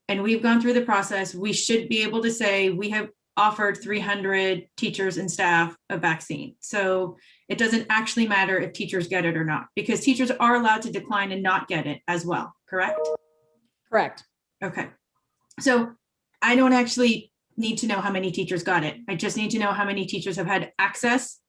and we've gone through the process, we should be able to say we have offered 300 teachers and staff a vaccine. So it doesn't actually matter if teachers get it or not, because teachers are allowed to decline and not get it as well, correct? Correct. Okay. So I don't actually need to know how many teachers got it. I just need to know how many teachers have had access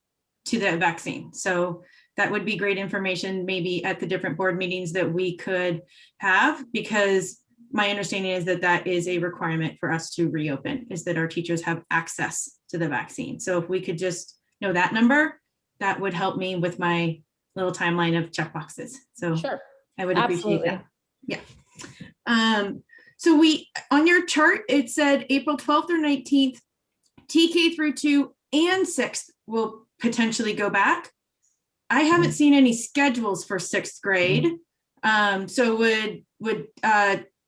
to the vaccine. So that would be great information maybe at the different board meetings that we could have, because my understanding is that that is a requirement for us to reopen, is that our teachers have access to the vaccine. So if we could just know that number, that would help me with my little timeline of check boxes. So Sure. I would appreciate Absolutely. that. Yeah. So we, on your chart, it said April 12th or 19th, TK through 2 and 6th will potentially go back. I haven't seen any schedules for 6th grade. So would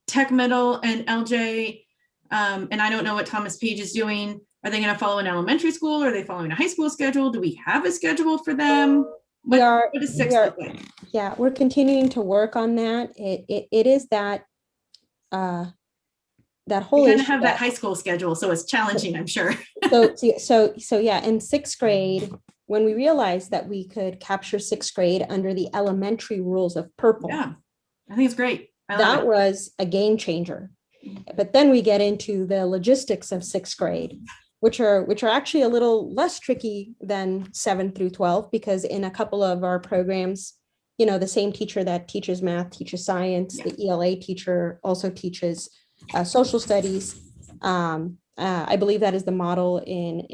Tech Middle and LJ, and I don't know what Thomas Page is doing. Are they going to follow an elementary school? Or are they following a high school schedule? Do we have a schedule for them? What does 6th look like? Yeah, we're continuing to work on that. It is that that whole We kind of issue have that high school schedule, so it's challenging, I'm sure. so yeah, in 6th grade, when we realized that we could capture 6th grade under the elementary rules of purple, Yeah, I think it's great. that was a game changer. But then we get into the logistics of 6th grade, which are actually a little less tricky than 7 through 12, because in a couple of our programs, you know, the same teacher that teaches math teaches science. The ELA teacher also teaches social studies. I believe that is the model in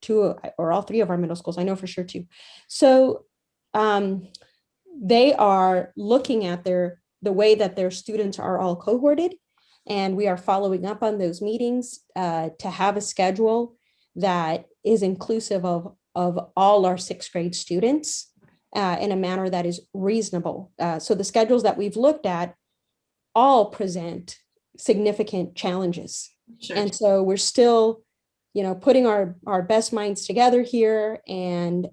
two or all 3 of our middle schools. I know for sure 2. So they are looking at the way that their students are all cohorted, and we are following up on those meetings to have a schedule that is inclusive of all our 6th grade students in a manner that is reasonable. So the schedules that we've looked at all present significant challenges. Sure. And so we're still, you know, putting our best minds together here and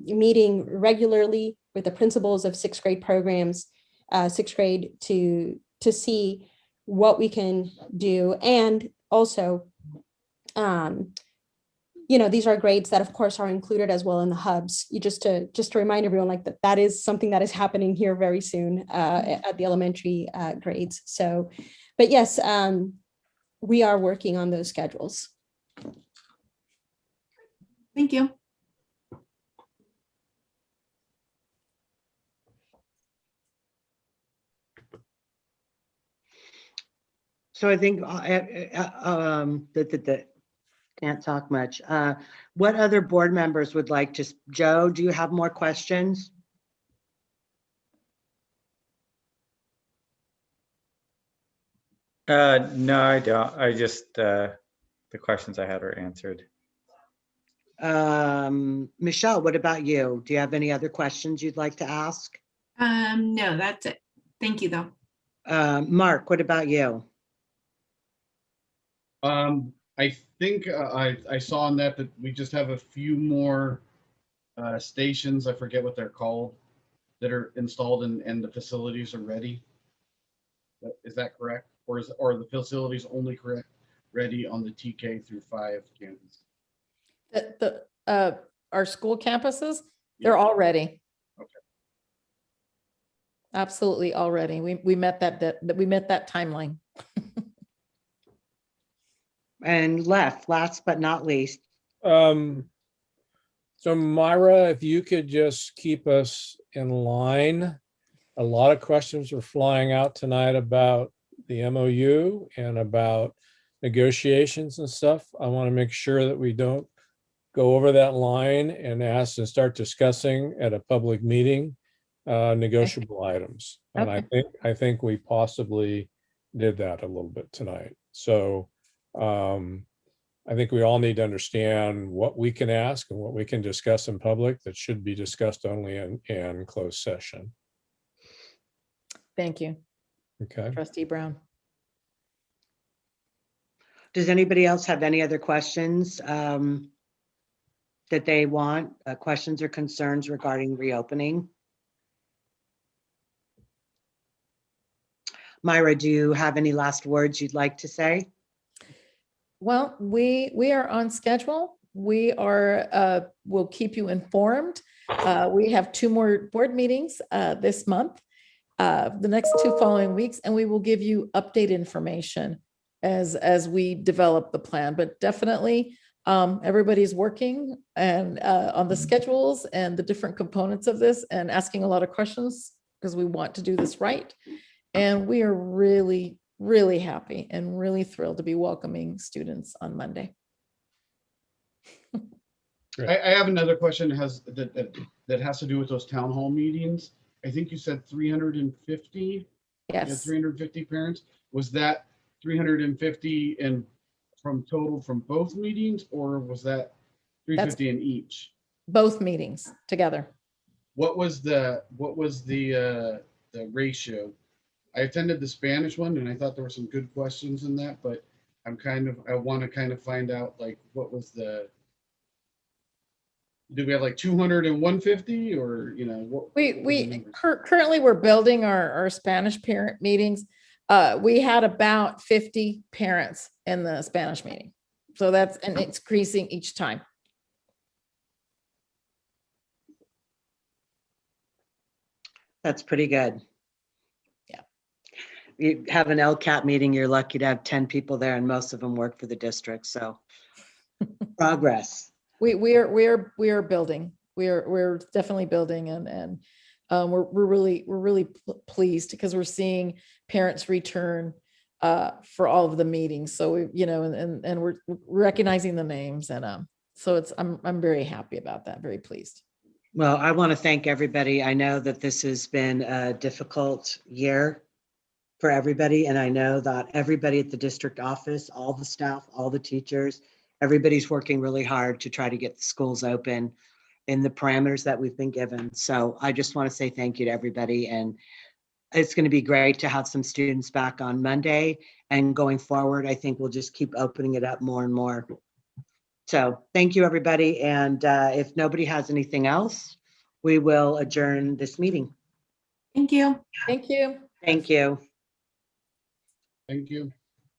meeting regularly with the principals of 6th grade programs, 6th grade to see what we can do. And also, you know, these are grades that of course are included as well in the hubs. You just to remind everyone, like that is something that is happening here very soon at the elementary grades. So, but yes, we are working on those schedules. Thank you. So I think can't talk much. What other board members would like to? Joe, do you have more questions? No, I don't. I just, the questions I had are answered. Michelle, what about you? Do you have any other questions you'd like to ask? No, that's it. Thank you though. Mark, what about you? I think I saw on that we just have a few more stations, I forget what they're called, that are installed and the facilities are ready. Is that correct? Or are the facilities only ready on the TK through 5 campus? Our school campuses, they're all ready. Okay. Absolutely all ready. We met that timeline. And last but not least. So Myra, if you could just keep us in line. A lot of questions are flying out tonight about the MOU and about negotiations and stuff. I want to make sure that we don't go over that line and ask and start discussing at a public meeting negotiable items. And I think we possibly did that a little bit tonight. So I think we all need to understand what we can ask and what we can discuss in public that should be discussed only in closed session. Thank you. Okay. Trustee Brown. Does anybody else have any other questions? that they want, questions or concerns regarding reopening? Myra, do you have any last words you'd like to say? Well, we are on schedule. We are, we'll keep you informed. We have 2 more board meetings this month, the next 2 following weeks, and we will give you update information as we develop the plan. But definitely, everybody's working and on the schedules and the different components of this and asking a lot of questions because we want to do this right. And we are really, really happy and really thrilled to be welcoming students on Monday. I have another question that has to do with those town hall meetings. I think you said 350. Yes. 350 parents. Was that 350 and from total from both meetings, or was that 350 in each? Both meetings together. What was the ratio? I attended the Spanish one and I thought there were some good questions in that, but I want to kind of find out like what was the, do we have like 200 and 150 or, you know, what? We currently we're building our Spanish parent meetings. We had about 50 parents in the Spanish meeting. So that's, and it's increasing each time. That's pretty good. Yeah. You have an LCAP meeting, you're lucky to have 10 people there and most of them work for the district. So progress. We are building. We're definitely building and we're really pleased because we're seeing parents return for all of the meetings. So we, you know, and we're recognizing the names and so it's I'm very happy about that, very pleased. Well, I want to thank everybody. I know that this has been a difficult year for everybody. And I know that everybody at the district office, all the staff, all the teachers, everybody's working really hard to try to get the schools open in the parameters that we've been given. So I just want to say thank you to everybody. And it's going to be great to have some students back on Monday, and going forward, I think we'll just keep opening it up more and more. So thank you, everybody. And if nobody has anything else, we will adjourn this meeting. Thank you. Thank you. Thank you. Thank you.